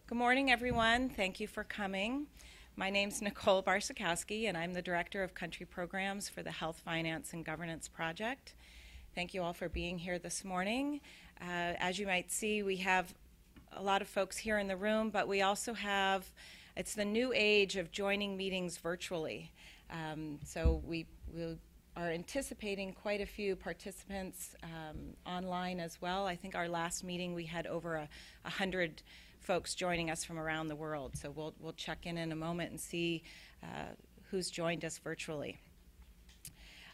Good morning, everyone. Thank you for coming. My name's Nicole Barcikowski, and I'm the Director of Country Programs for the Health, Finance, and Governance Project. Thank you all for being here this morning. As you might see, we have a lot of folks here in the room, but we also have, it's the new age of joining meetings virtually. So we are anticipating quite a few participants online as well. I think our last meeting we had over 100 folks joining us from around the world. So we'll check in a moment and see who's joined us virtually.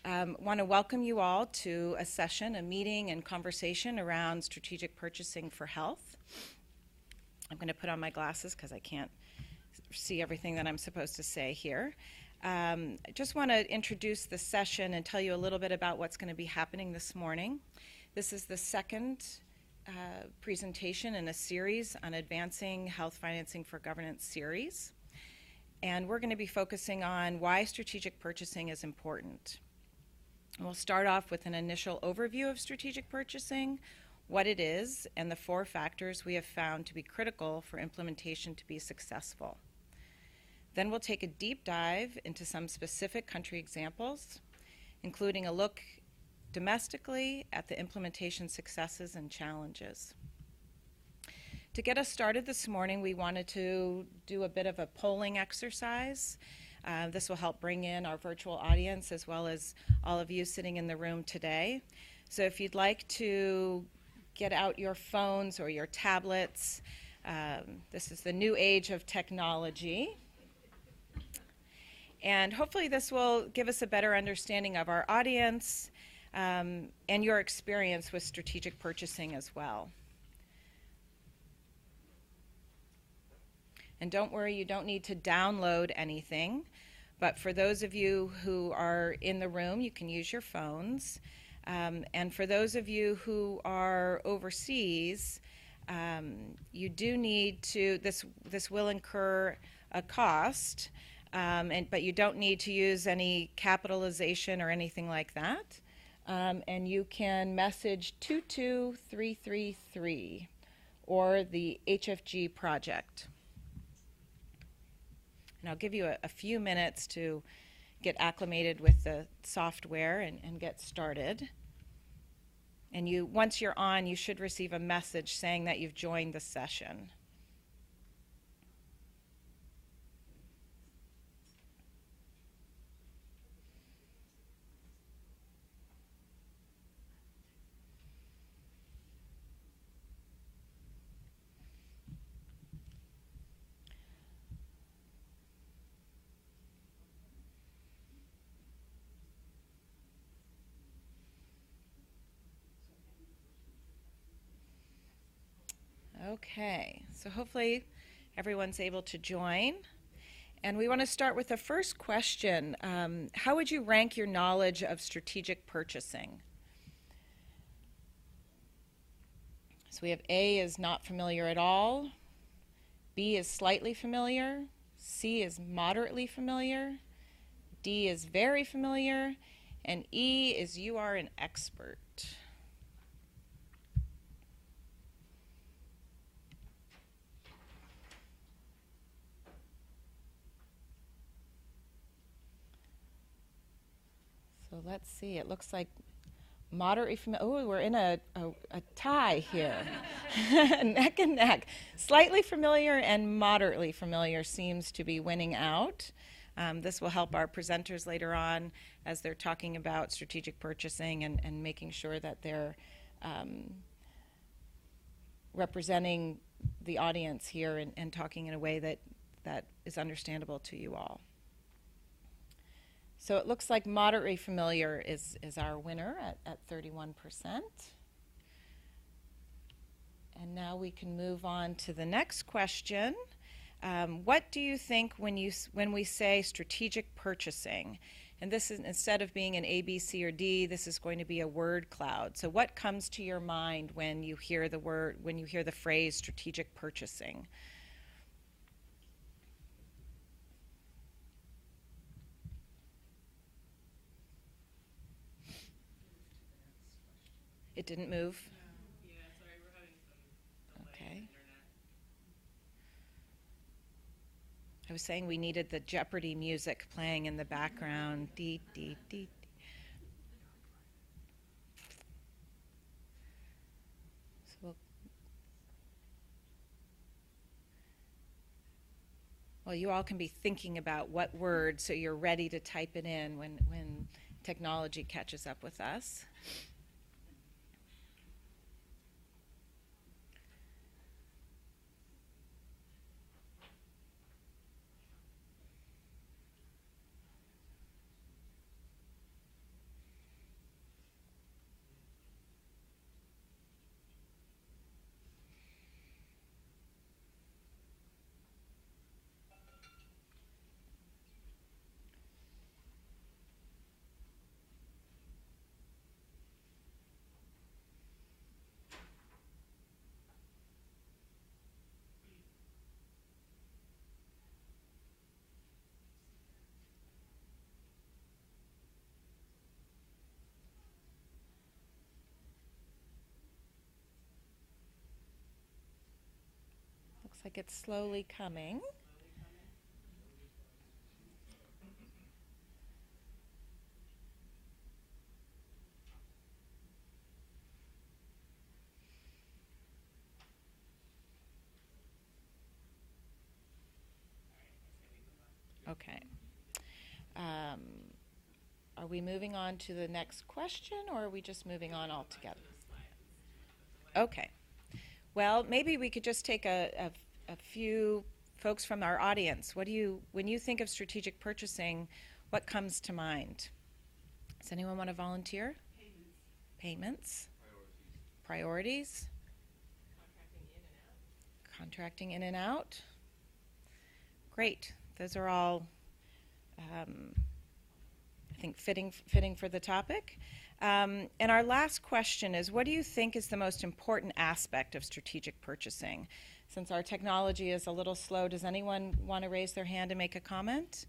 Want to welcome you all to a session, a meeting and conversation around strategic purchasing for health. I'm going to put on my glasses because I can't see everything that I'm supposed to say here. I just want to introduce the session and tell you a little bit about what's going to be happening this morning. This is the second presentation in a series on Advancing Health Financing for Governance series. And we're going to be focusing on why strategic purchasing is important. And we'll start off with an initial overview of strategic purchasing, what it is, and the 4 factors we have found to be critical for implementation to be successful. Then we'll take a deep dive into some specific country examples, including a look domestically at the implementation successes and challenges. To get us started this morning, we wanted to do a bit of a polling exercise. This will help bring in our virtual audience as well as all of you sitting in the room today. So if you'd like to get out your phones or your tablets, this is the new age of technology. And hopefully this will give us a better understanding of our audience and your experience with strategic purchasing as well. And don't worry, you don't need to download anything. But for those of you who are in the room, you can use your phones. And for those of you who are overseas, you do need to, this will incur a cost. But you don't need to use any capitalization or anything like that. And you can message 22333 or the HFG project. And I'll give you a few minutes to get acclimated with the software and get started. And once you're on, you should receive a message saying that you've joined the session. Okay, so hopefully everyone's able to join. And we want to start with the first question. How would you rank your knowledge of strategic purchasing? So we have A is not familiar at all, B is slightly familiar, C is moderately familiar, D is very familiar, and E is you are an expert. So let's see, it looks like moderately familiar. Oh, we're in a tie here. Neck and neck. Slightly familiar and moderately familiar seems to be winning out. This will help our presenters later on as they're talking about strategic purchasing and making sure that they're representing the audience here and talking in a way that is understandable to you all. So it looks like moderately familiar is our winner at 31%. And now we can move on to the next question. What do you think when we say strategic purchasing? And this is, instead of being an A, B, C, or D, this is going to be a word cloud. So what comes to your mind when you hear the phrase strategic purchasing? It didn't move? Yeah, sorry, we're having some delay Okay. in I was saying we needed the Jeopardy music playing in the background. Dee, dee, dee. So well, you all can be thinking about what word so you're ready to type it in when technology catches up with us. Looks like it's slowly coming. Okay. Are we moving on to the next question, or are we just moving on altogether? Okay. Well, maybe we could just take a few folks from our audience. When you think of strategic purchasing, what comes to mind? Does anyone want to volunteer? Payments. Priorities. Contracting in and out. Great. Those are all, I think, fitting for the topic. And our last question is, what do you think is the most important aspect of strategic purchasing? Since our technology is a little slow, does anyone want to raise their hand and make a comment?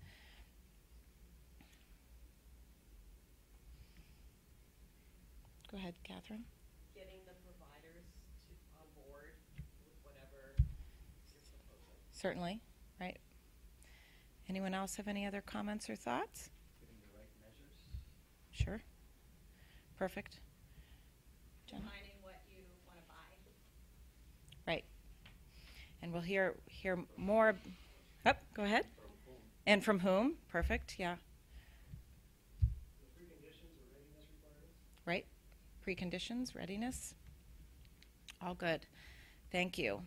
Go ahead, Catherine. Getting the providers on board with whatever you're proposing. Certainly, right. Anyone else have any other comments or thoughts? Getting the right measures. Sure. Perfect. Defining what you want to buy. Right. And we'll hear more. Oh, go ahead. From whom? And from whom? Perfect, yeah. The preconditions or readiness requirements. Right. Preconditions, readiness. All good. Thank you.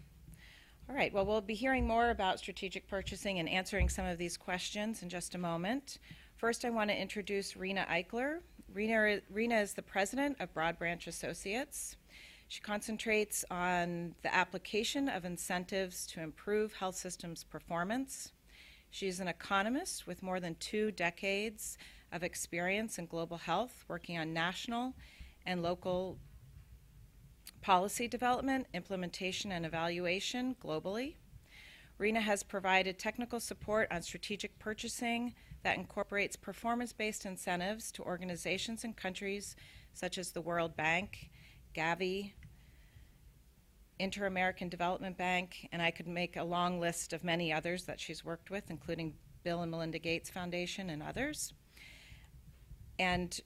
All right, well, we'll be hearing more about strategic purchasing and answering some of these questions in just a moment. First, I want to introduce Rena Eichler. Rena is the president of Broad Branch Associates. She concentrates on the application of incentives to improve health systems performance. She's an economist with more than 2 decades of experience in global health, working on national and local policy development, implementation, and evaluation globally. Rena has provided technical support on strategic purchasing that incorporates performance-based incentives to organizations and countries such as the World Bank, Gavi, Inter-American Development Bank, and I could make a long list of many others that she's worked with, including Bill and Melinda Gates Foundation and others. And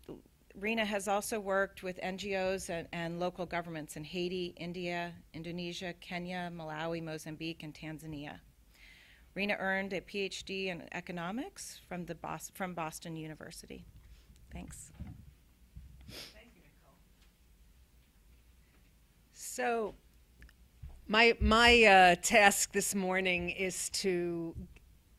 Rena has also worked with NGOs and local governments in Haiti, India, Indonesia, Kenya, Malawi, Mozambique, and Tanzania. Rena earned a PhD in economics from Boston University. Thanks. Thank you, Nicole. So my task this morning is to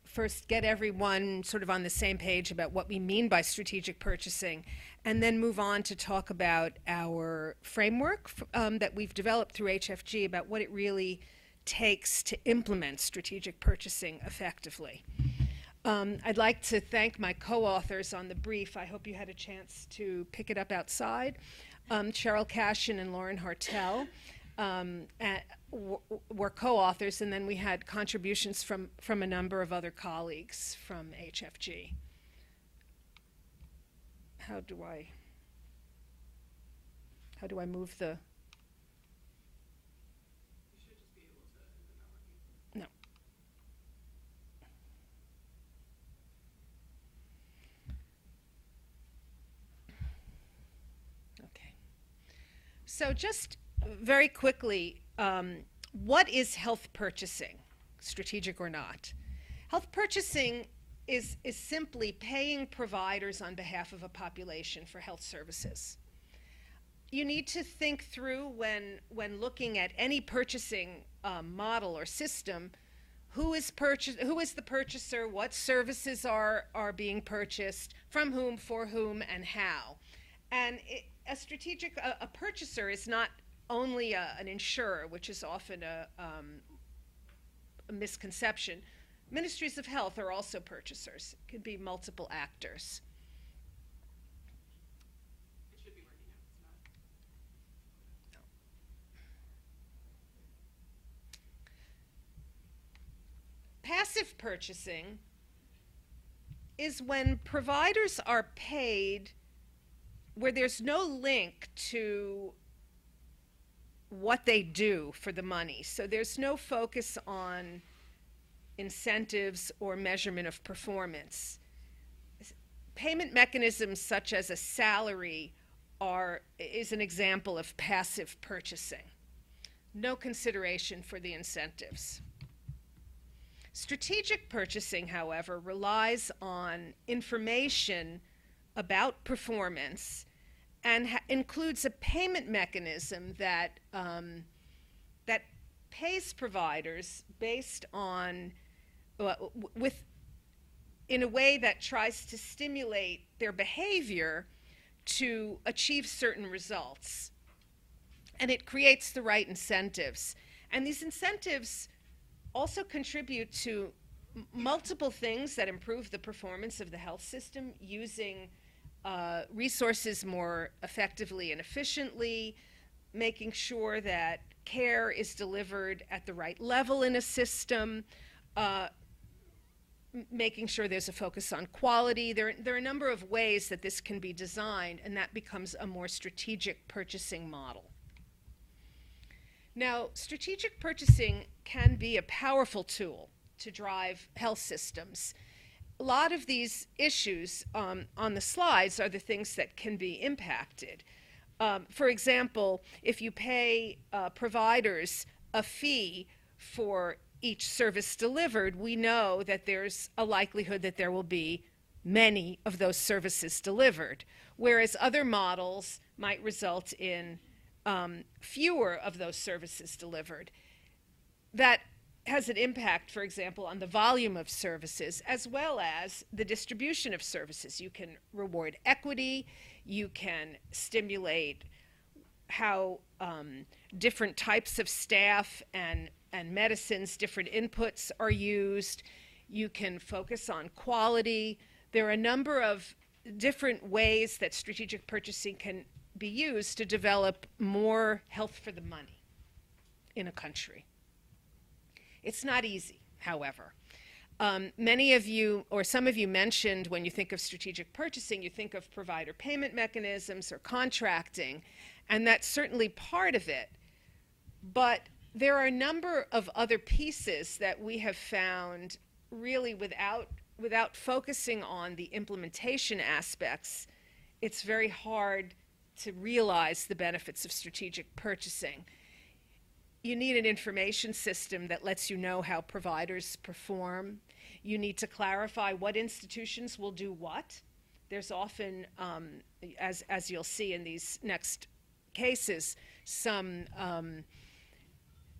first get everyone sort of on the same page about what we mean by strategic purchasing, and then move on to talk about our framework that we've developed through HFG about what it really takes to implement strategic purchasing effectively. I'd like to thank my co-authors on the brief. I hope you had a chance to pick it up outside. Cheryl Cashin and Lauren Hartel were co-authors, and then we had contributions from a number of other colleagues from HFG. How do I move the? You should just be able to, the number of people. No. So just very quickly, what is health purchasing, strategic or not? Health purchasing is simply paying providers on behalf of a population for health services. You need to think through when looking at any purchasing model or system, who is the purchaser, what services are being purchased, from whom, for whom, and how. And a purchaser is not only an insurer, which is often a misconception. Ministries of health are also purchasers. It could be multiple actors. It should be working now. It's not. Passive purchasing is when providers are paid where there's no link to what they do for the money. So there's no focus on incentives or measurement of performance. Payment mechanisms such as a salary is an example of passive purchasing. No consideration for the incentives. Strategic purchasing, however, relies on information about performance and includes a payment mechanism that pays providers based on in a way that tries to stimulate their behavior to achieve certain results. And it creates the right incentives. And these incentives also contribute to multiple things that improve the performance of the health system, using resources more effectively and efficiently, making sure that care is delivered at the right level in a system, making sure there's a focus on quality. There are a number of ways that this can be designed, and that becomes a more strategic purchasing model. Now, strategic purchasing can be a powerful tool to drive health systems. A lot of these issues on the slides are the things that can be impacted. For example, if you pay providers a fee for each service delivered, we know that there's a likelihood that there will be many of those services delivered, whereas other models might result in fewer of those services delivered. That has an impact, for example, on the volume of services as well as the distribution of services. You can reward equity, you can stimulate how different types of staff and medicines, different inputs are used. You can focus on quality. There are a number of different ways that strategic purchasing can be used to develop more health for the money in a country. It's not easy, however. Many of you, or some of you, mentioned when you think of strategic purchasing, you think of provider payment mechanisms or contracting, and that's certainly part of it. But there are a number of other pieces that we have found really without focusing on the implementation aspects, it's very hard to realize the benefits of strategic purchasing. You need an information system that lets you know how providers perform. You need to clarify what institutions will do what. There's often, as you'll see in these next cases, some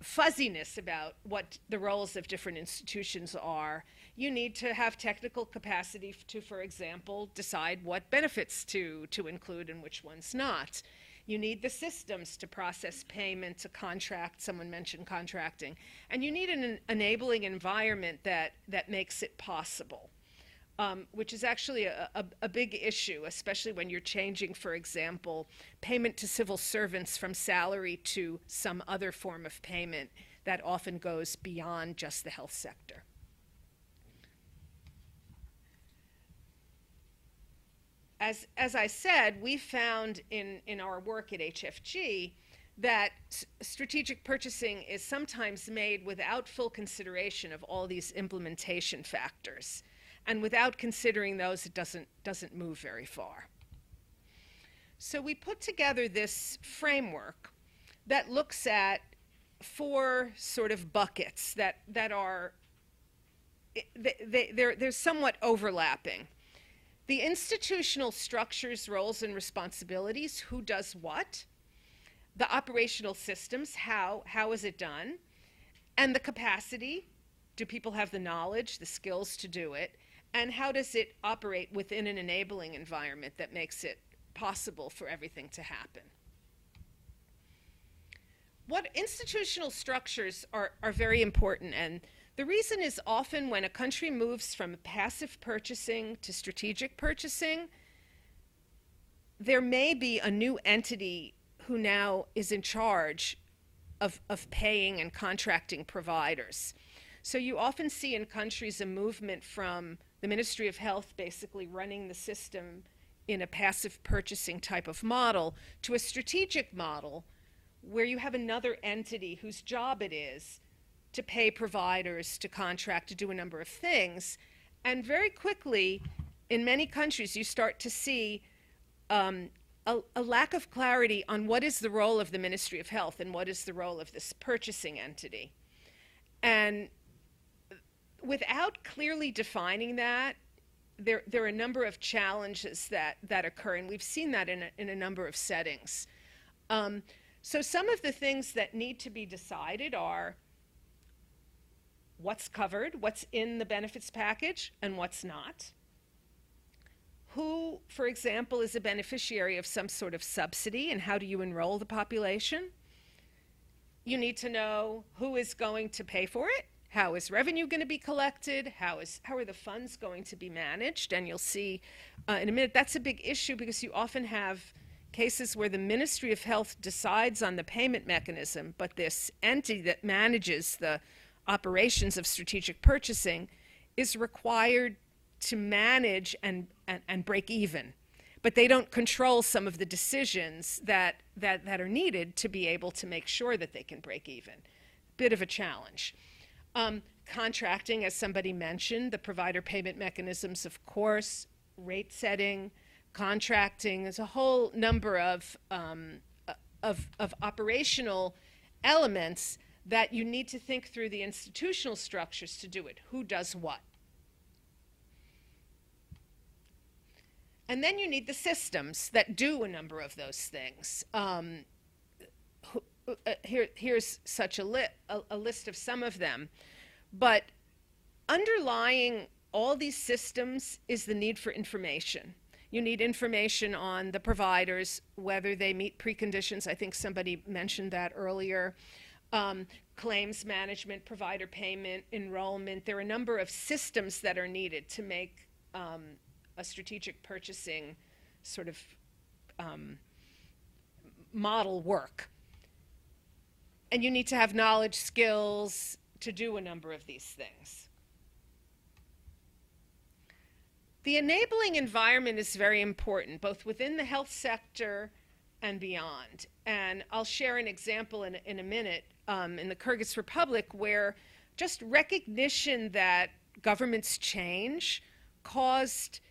fuzziness about what the roles of different institutions are. You need to have technical capacity to, for example, decide what benefits to include and which ones not. You need the systems to process payment, to contract. Someone mentioned contracting. And you need an enabling environment that makes it possible, which is actually a big issue, especially when you're changing, for example, payment to civil servants from salary to some other form of payment that often goes beyond just the health sector. As I said, we found in our work at HFG that strategic purchasing is sometimes made without full consideration of all these implementation factors. And without considering those, it doesn't move very far. So we put together this framework that looks at 4 sort of buckets that are, they're somewhat overlapping. The institutional structures, roles, and responsibilities, who does what, the operational systems, how is it done, and the capacity, do people have the knowledge, the skills to do it, and how does it operate within an enabling environment that makes it possible for everything to happen. What institutional structures are very important, and the reason is often when a country moves from passive purchasing to strategic purchasing, there may be a new entity who now is in charge of paying and contracting providers. So you often see in countries a movement from the Ministry of Health basically running the system in a passive purchasing type of model to a strategic model where you have another entity whose job it is to pay providers, to contract, to do a number of things. And very quickly, in many countries, you start to see a lack of clarity on what is the role of the Ministry of Health and what is the role of this purchasing entity. And without clearly defining that, there are a number of challenges that occur, and we've seen that in a number of settings. So some of the things that need to be decided are what's covered, what's in the benefits package, and what's not. Who, for example, is a beneficiary of some sort of subsidy, and how do you enroll the population? You need to know who is going to pay for it. How is revenue going to be collected? How are the funds going to be managed? And you'll see in a minute that's a big issue because you often have cases where the Ministry of Health decides on the payment mechanism, but this entity that manages the operations of strategic purchasing is required to manage and break even. But they don't control some of the decisions that are needed to be able to make sure that they can break even. Bit of a challenge. Contracting, as somebody mentioned, the provider payment mechanisms, of course, rate setting, contracting, there's a whole number of operational elements that you need to think through the institutional structures to do it. Who does what? And then you need the systems that do a number of those things. Here's such a list of some of them. But underlying all these systems is the need for information. You need information on the providers, whether they meet preconditions. I think somebody mentioned that earlier. Claims management, provider payment, enrollment. There are a number of systems that are needed to make a strategic purchasing sort of model work. And you need to have knowledge, skills to do a number of these things. The enabling environment is very important, both within the health sector and beyond. And I'll share an example in a minute in the Kyrgyz Republic where just recognition that governments change caused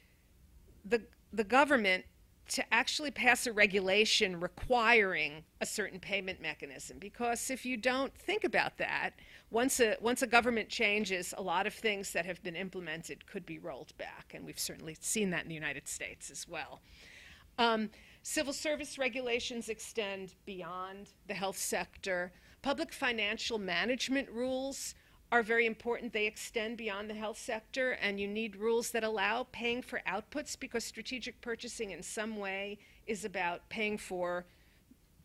the government to actually pass a regulation requiring a certain payment mechanism. Because if you don't think about that, once a government changes, a lot of things that have been implemented could be rolled back. And we've certainly seen that in the United States as well. Civil service regulations extend beyond the health sector. Public financial management rules are very important. They extend beyond the health sector, and you need rules that allow paying for outputs, because strategic purchasing in some way is about paying for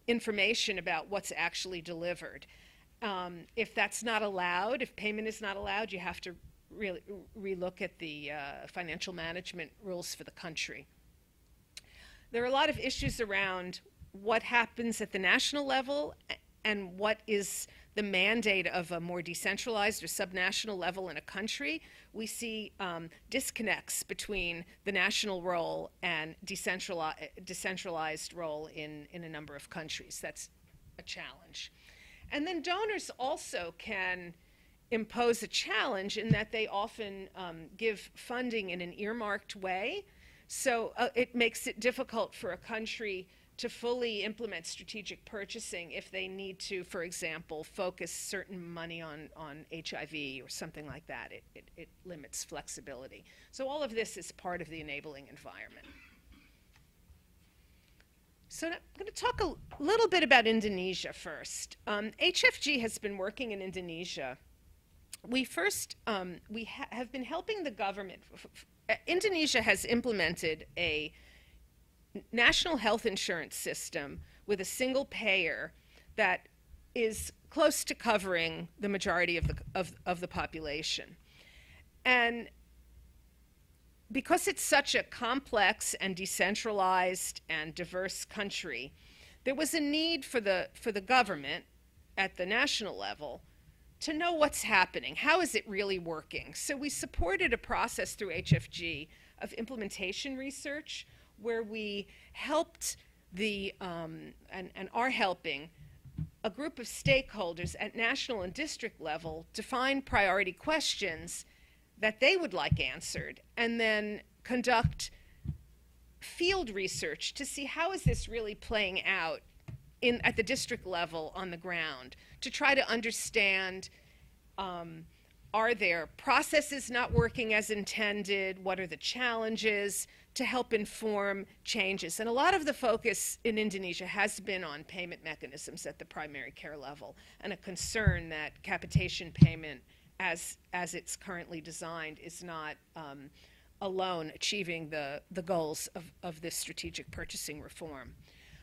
information about what's actually delivered. If that's not allowed, if payment is not allowed, you have to really relook at the financial management rules for the country. There are a lot of issues around what happens at the national level and what is the mandate of a more decentralized or subnational level in a country. We see disconnects between the national role and decentralized role in a number of countries. That's a challenge. And then donors also can impose a challenge in that they often give funding in an earmarked way. So it makes it difficult for a country to fully implement strategic purchasing if they need to, for example, focus certain money on HIV or something like that. It limits flexibility. So all of this is part of the enabling environment. So I'm going to talk a little bit about Indonesia first. HFG has been working in Indonesia. We have been helping the government. Indonesia has implemented a national health insurance system with a single payer that is close to covering the majority of the population. And because it's such a complex and decentralized and diverse country, there was a need for the government at the national level to know what's happening. How is it really working? So we supported a process through HFG of implementation research where we helped and are helping a group of stakeholders at national and district level define priority questions that they would like answered, and then conduct field research to see how is this really playing out at the district level on the ground, to try to understand, are there processes not working as intended? What are the challenges? To help inform changes. And a lot of the focus in Indonesia has been on payment mechanisms at the primary care level, and a concern that capitation payment as it's currently designed is not alone achieving the goals of this strategic purchasing reform.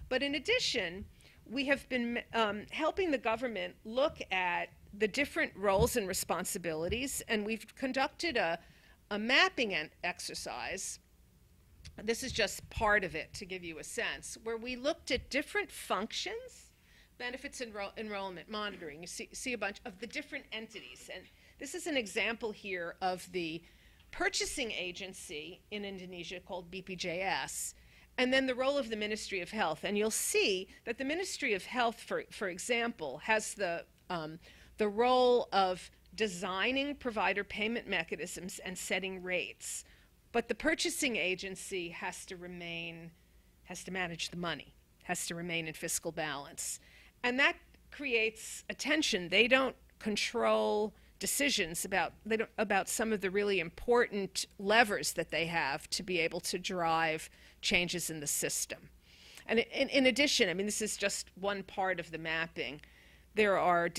But in addition, we have been helping the government look at the different roles and responsibilities, and we've conducted a mapping exercise. This is just part of it to give you a sense, where we looked at different functions, benefits enrollment, monitoring. You see a bunch of the different entities. And this is an example here of the purchasing agency in Indonesia called BPJS, and then the role of the Ministry of Health. And you'll see that the Ministry of Health, for example, has the role of designing provider payment mechanisms and setting rates. But the purchasing agency has to manage the money, has to remain in fiscal balance. And that creates a tension. They don't control decisions about some of the really important levers that they have to be able to drive changes in the system. And in addition, I mean, this is just one part of the mapping. There are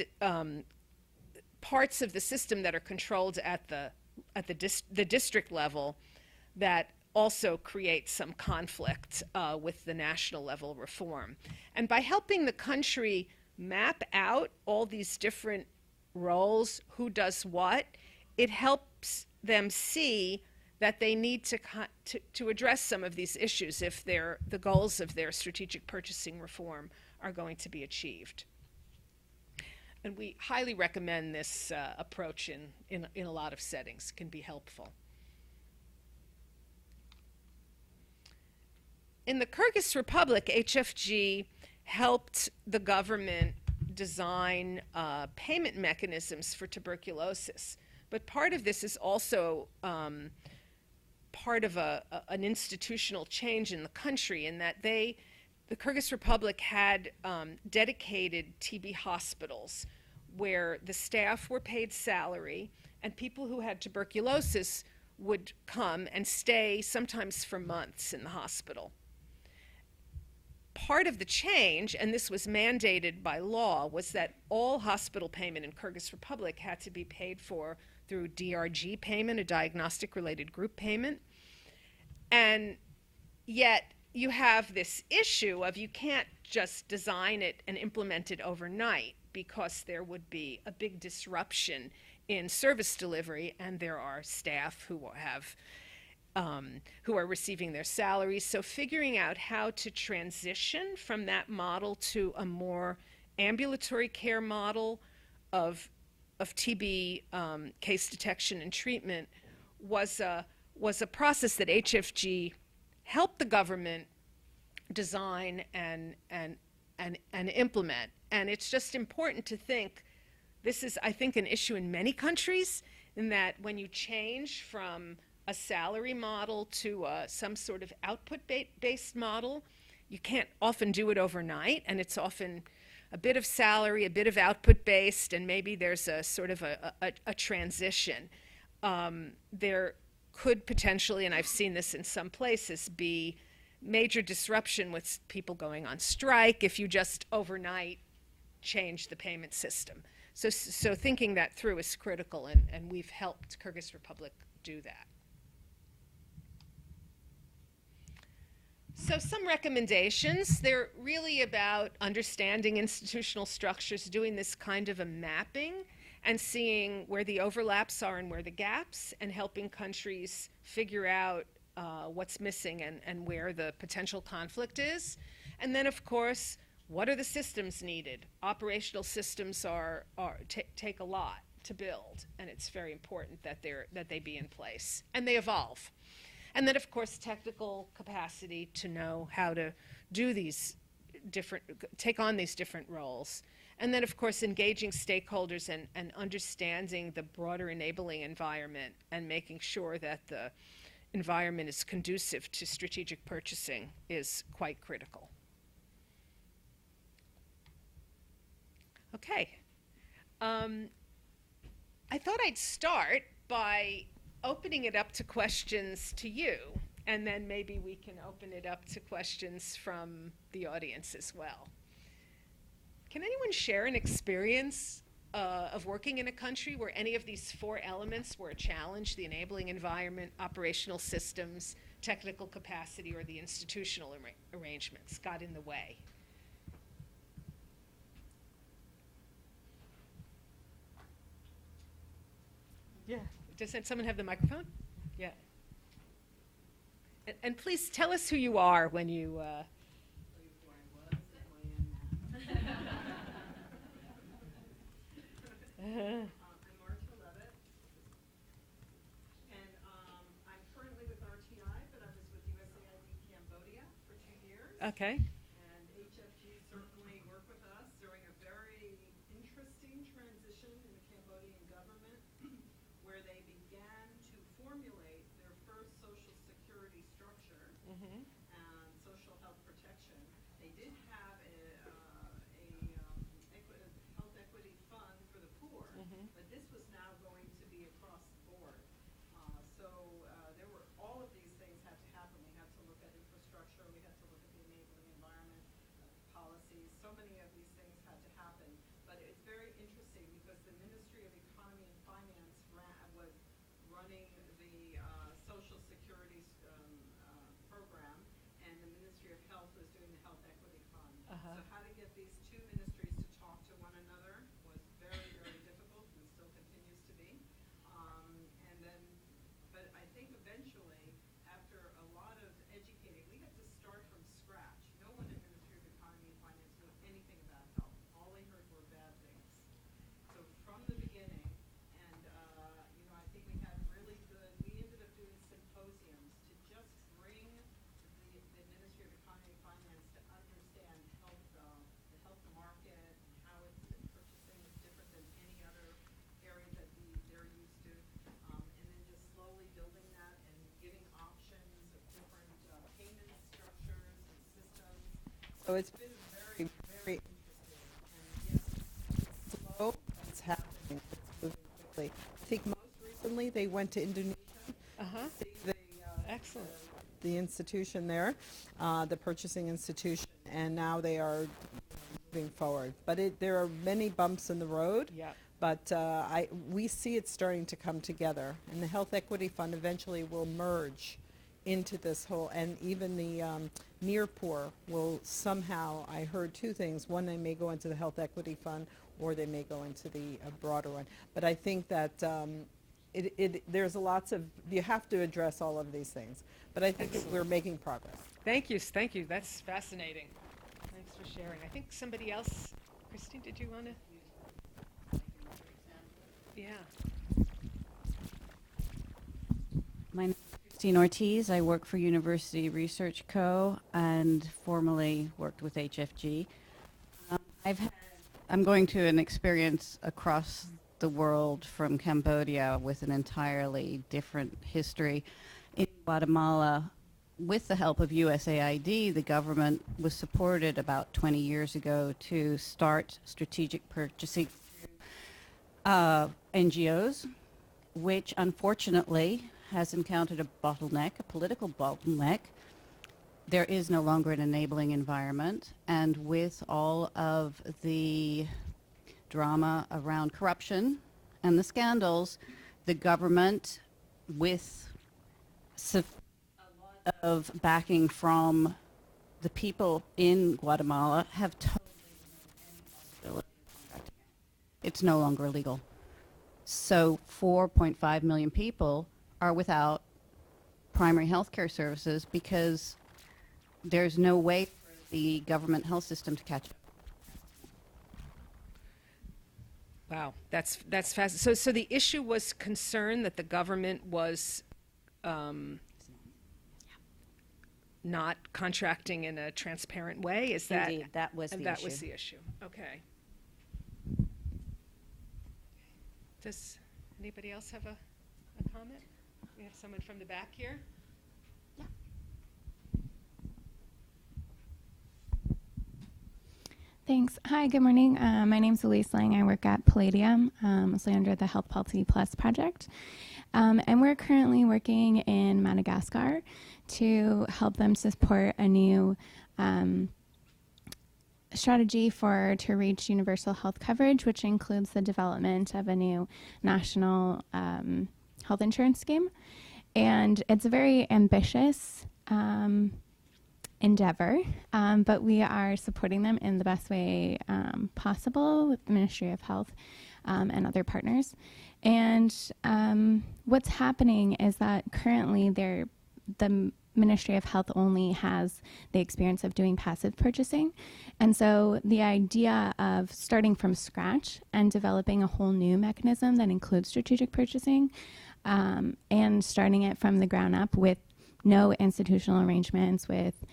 parts of the system that are controlled at the district level that also create some conflict with the national level reform. And by helping the country map out all these different roles, who does what, it helps them see that they need to address some of these issues if the goals of their strategic purchasing reform are going to be achieved. And we highly recommend this approach in a lot of settings. It can be helpful. In the Kyrgyz Republic, HFG helped the government design payment mechanisms for tuberculosis. But part of this is also part of an institutional change in the country, in that the Kyrgyz Republic had dedicated TB hospitals where the staff were paid salary, and people who had tuberculosis would come and stay sometimes for months in the hospital. Part of the change, and this was mandated by law, was that all hospital payment in Kyrgyz Republic had to be paid for through DRG payment, a diagnostic-related group payment. And yet you have this issue of you can't just design it and implement it overnight, because there would be a big disruption in service delivery, and there are staff who are receiving their salaries. So figuring out how to transition from that model to a more ambulatory care model of TB case detection and treatment was a process that HFG helped the government design and implement. And it's just important to think, this is, I think, an issue in many countries, in that when you change from a salary model to some sort of output-based model. You can't often do it overnight, and it's often a bit of salary, a bit of output-based, and maybe there's a sort of a transition. There could potentially, and I've seen this in some places, be major disruption with people going on strike if you just overnight change the payment system. So thinking that through is critical, and we've helped Kyrgyz Republic do that. So some recommendations. They're really about understanding institutional structures, doing this kind of a mapping and seeing where the overlaps are and where the gaps, and helping countries figure out what's missing and where the potential conflict is. And then, of course, what are the systems needed? Operational systems take a lot to build, and it's very important that they be in place, and they evolve. And then, of course, technical capacity to know how to do take on these different roles. And then, of course, engaging stakeholders and understanding the broader enabling environment and making sure that the environment is conducive to strategic purchasing is quite critical. Okay. I thought I'd start by opening it up to questions to you, and then maybe we can open it up to questions from the audience as well. Can anyone share an experience of working in a country where any of these four elements were a challenge: the enabling environment, operational systems, technical capacity, or the institutional arrangements got in the way? Yeah. Does someone have the microphone? Yeah. And please tell us who you are when you... I'm Marta Levitt, and I'm currently with RTI, but I was with USAID Cambodia for 2 years. Okay. And HFG certainly worked with us during a very interesting transition in the Cambodian government, where they began to formulate their first social security structure and social health protection. They did have a health equity fund for the poor, but this was now going to be across the board. So there were all of these things had to happen. We had to look at infrastructure. We had to look at the enabling environment, policies. So many of these things had to happen. But it's very interesting because the Ministry of Economy and Finance was running the Social Security program, and the Ministry of Health was doing the Health Equity Fund. So how to get these two ministries to talk to one another was very, very difficult, and still continues to be. But I think eventually, after a lot of educating, we had to start from scratch. No one in the Ministry of Economy and Finance knew anything about health. All they heard were bad things. So from the beginning, and I think we had really good. We ended up doing symposiums to just bring the Ministry of Economy and Finance to understand health, the health market, and how purchasing is different than any other area that they're used to, and then just slowly building that and giving options of different payment structures and systems. So it's been very, very interesting. And yes, it's slow, but it's happening. It's moving quickly. I think most recently they went to Indonesia. See Excellent. the institution there, the purchasing institution, and now they are moving forward. But there are many bumps in the road. Yeah. But we see it starting to come together, and the Health Equity Fund eventually will merge into this whole, and even the near poor will somehow, I heard two things. One, they may go into the Health Equity Fund, or they may go into the broader one. But I think that there's you have to address all of these things. But I think that we're making progress. Thank you. That's fascinating. Thanks for sharing. I think somebody else, Christine, did you want to? Yeah. My name is Christine Ortiz. I work for University Research Co. and formerly worked with HFG. I'm going to an experience across the world from Cambodia with an entirely different history. In Guatemala, with the help of USAID, the government was supported about 20 years ago to start strategic purchasing NGOs, which unfortunately has encountered a bottleneck, a political bottleneck. There is no longer an enabling environment, and with all of the drama around corruption and the scandals, the government, with a lot of backing from the people in Guatemala, have totally removed any possibility of contracting. It's no longer legal. So 4.5 million people are without primary health care services because there's no way for the government health system to catch up. Wow, that's fascinating. So the issue was concern that the government was not contracting in a transparent way. Is that Indeed, that was the issue. That was the issue. Okay. Does anybody else have a comment? We have someone from the back here. Thanks. Hi, good morning. My name's Elise Lang. I work at Palladium, mostly under the Health Policy Plus project. And we're currently working in Madagascar to help them support a new strategy to reach universal health coverage, which includes the development of a new national health insurance scheme. And it's a very ambitious endeavor, but we are supporting them in the best way possible with the Ministry of Health and other partners. And what's happening is that currently the Ministry of Health only has the experience of doing passive purchasing. And so the idea of starting from scratch and developing a whole new mechanism that includes strategic purchasing and starting it from the ground up with no institutional arrangements, with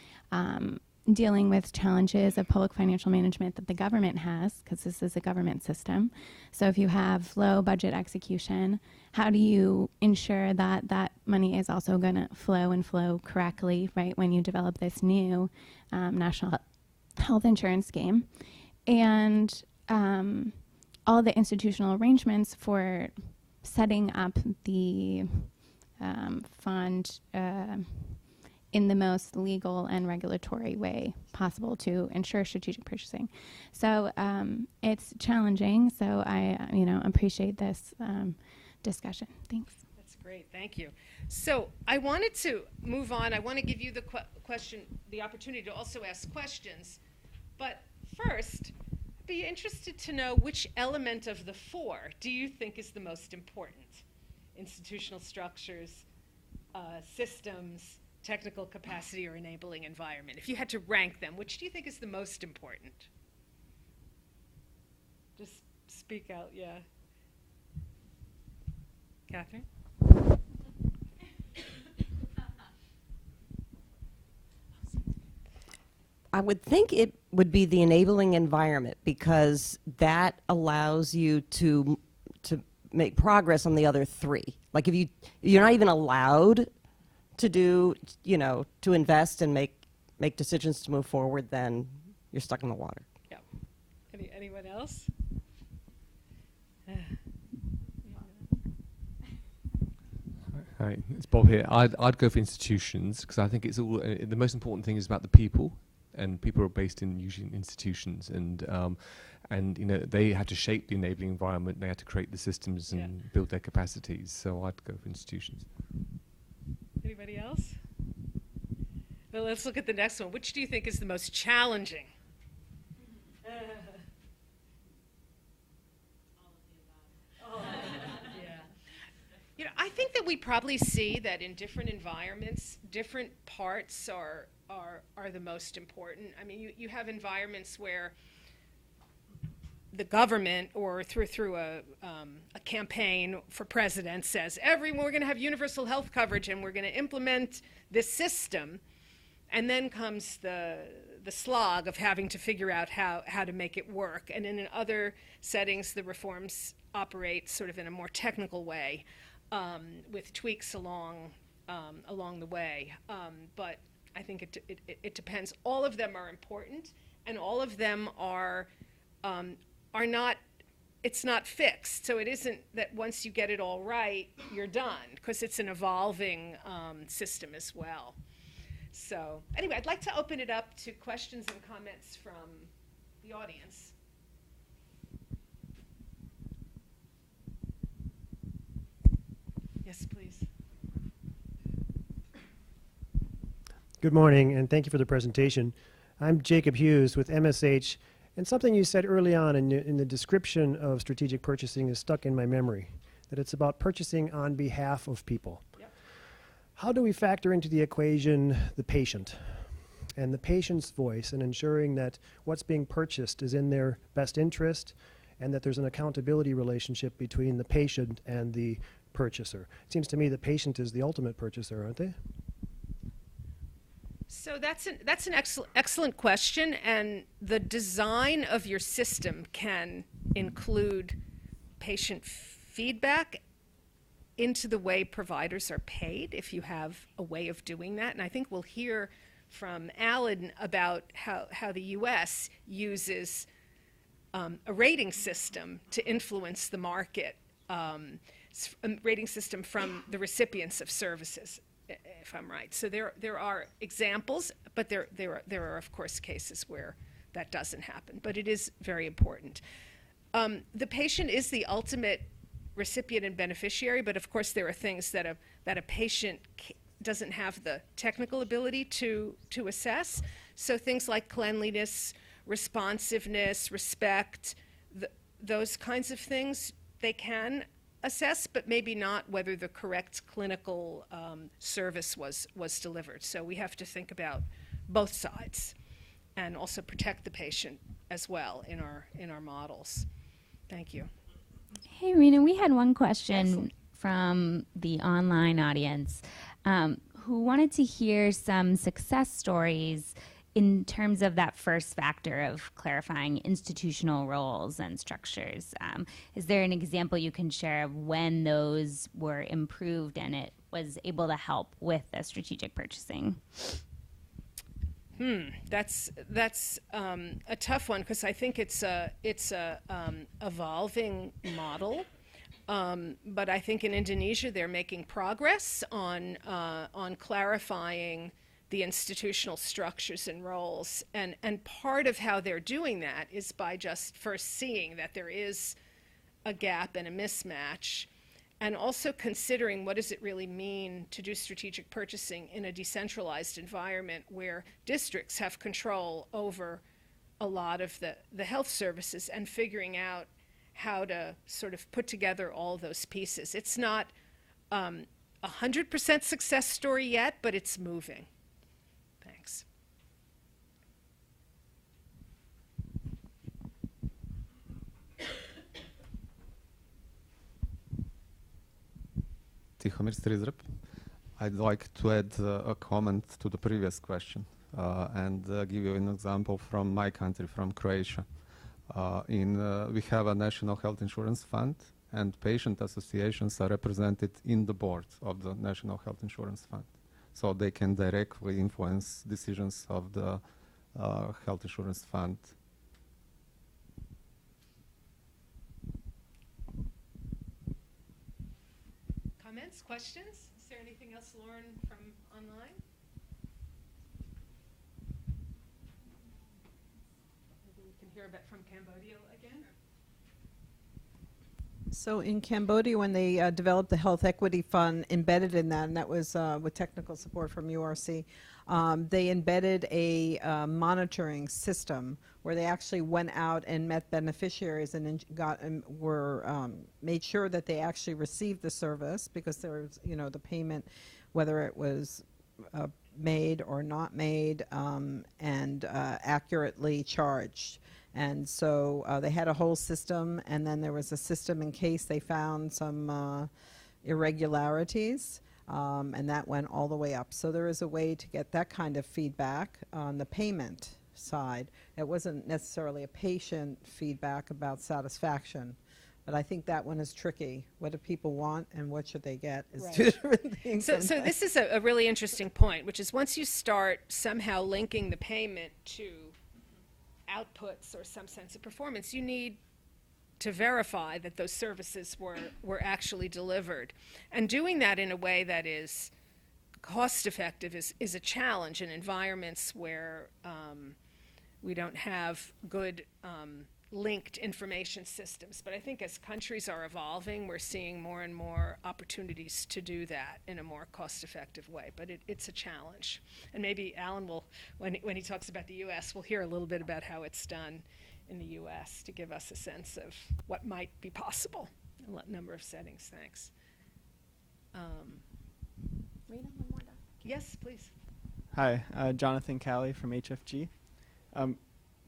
dealing with challenges of public financial management that the government has, because this is a government system. So if you have low budget execution, how do you ensure that that money is also going to flow correctly, right, when you develop this new national health insurance scheme? And all the institutional arrangements for setting up the fund in the most legal and regulatory way possible to ensure strategic purchasing. So it's challenging. So I, appreciate this discussion. Thanks. That's great. Thank you. So I wanted to move on. I want to give you the opportunity to also ask questions. But first, I'd be interested to know which element of the four do you think is the most important? Institutional structures, systems, technical capacity, or enabling environment. If you had to rank them, which do you think is the most important? Just speak out, yeah. Catherine? I would think it would be the enabling environment, because that allows you to make progress on the other three. Like if you're not even allowed to do, to invest and make decisions to move forward, then you're stuck in the water. Yeah. Anyone else? Hi, it's Bob here. I'd go for institutions, because I think it's all the most important thing is about the people, and people are based in usually in institutions, and they had to shape the enabling environment. They had to create the systems and build their capacities. So I'd go for institutions. Anybody else? Well, let's look at the next one. Which do you think is the most challenging? I think that we probably see that in different environments, different parts are the most important. I mean, you have environments where the government, or through a campaign for president, says, we're going to have universal health coverage and we're going to implement this system. And then comes the slog of having to figure out how to make it work. And in other settings, the reforms operate sort of in a more technical way, with tweaks along the way. But I think it depends. All of them are important, and all of them are not. It's not fixed. So it isn't that once you get it all right, you're done, because it's an evolving system as well. So anyway, I'd like to open it up to questions and comments from the audience. Yes, please. Good morning, and thank you for the presentation. I'm Jacob Hughes with MSH, and something you said early on in the description of strategic purchasing is stuck in my memory, that it's about purchasing on behalf of people. Yep. How do we factor into the equation the patient and the patient's voice, and ensuring that what's being purchased is in their best interest, and that there's an accountability relationship between the patient and the purchaser? It seems to me the patient is the ultimate purchaser, aren't they? So that's an excellent question, and the design of your system can include patient feedback into the way providers are paid, if you have a way of doing that. And I think we'll hear from Alan about how the U.S. uses a rating system to influence the market, a rating system from the recipients of services, if I'm right. So there are examples, but there are of course cases where that doesn't happen. But it is very important. The patient is the ultimate recipient and beneficiary, but of course there are things that a patient doesn't have the technical ability to assess. So things like cleanliness, responsiveness, respect, those kinds of things they can assess, but maybe not whether the correct clinical service was delivered. So we have to think about both sides and also protect the patient as well in our models. Thank you. Hey, Rena, we had one question Excellent. from the online audience who wanted to hear some success stories in terms of that first factor of clarifying institutional roles and structures. Is there an example you can share of when those were improved and it was able to help with the strategic purchasing? That's a tough one, because I think it's a evolving model. But I think in Indonesia they're making progress on clarifying the institutional structures and roles. And part of how they're doing that is by just first seeing that there is a gap and a mismatch, and also considering what does it really mean to do strategic purchasing in a decentralized environment where districts have control over a lot of the health services, and figuring out how to sort of put together all those pieces. It's not 100% success story yet, but it's moving. Thanks. Tihomir, Strizrep. I'd like to add a comment to the previous question and give you an example from my country, from Croatia. We have a national health insurance fund, and patient associations are represented in the board of the National Health Insurance Fund. So they can directly influence decisions of the health insurance fund. Comments, questions? Is there anything else, Lauren, from online? Maybe we can hear a bit from Cambodia again. So in Cambodia, when they developed the Health Equity Fund, embedded in that, and that was with technical support from URC, they embedded a monitoring system where they actually went out and met beneficiaries and made sure that they actually received the service, because there was, the payment, whether it was made or not made, and accurately charged. And so they had a whole system, and then there was a system in case they found some irregularities. and that went all the way up. So there is a way to get that kind of feedback on the payment side. It wasn't necessarily a patient feedback about satisfaction, but I think that one is tricky. What do people want and what should they get is Right. two different things. So this is a really interesting point, which is once you start somehow linking the payment to outputs or some sense of performance, you need to verify that those services were actually delivered. And doing that in a way that is cost effective is a challenge in environments where we don't have good linked information systems. But I think as countries are evolving, we're seeing more and more opportunities to do that in a more cost-effective way. But it's a challenge. And maybe Alan will, when he talks about the U.S., we'll hear a little bit about how it's done in the U.S. to give us a sense of what might be possible in a number of settings. Thanks. Rena, one more. Yes, please. Hi, Jonathan Calley from HFG.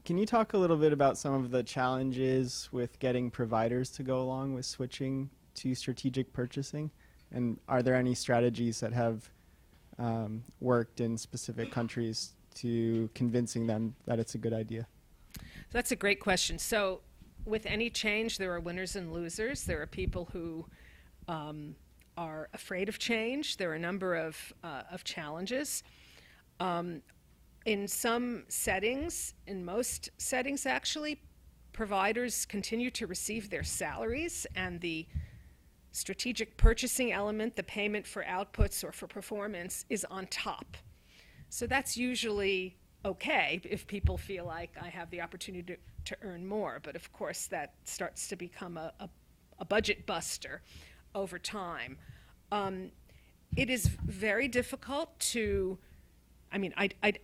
Can you talk a little bit about some of the challenges with getting providers to go along with switching to strategic purchasing? And are there any strategies that have worked in specific countries to convincing them that it's a good idea? That's a great question. So with any change, there are winners and losers. There are people who are afraid of change. There are a number of challenges. In some settings, in most settings actually, providers continue to receive their salaries, and the strategic purchasing element, the payment for outputs or for performance, is on top. So that's usually okay if people feel like I have the opportunity to earn more, but of course that starts to become a budget buster over time. It is very difficult to, I mean,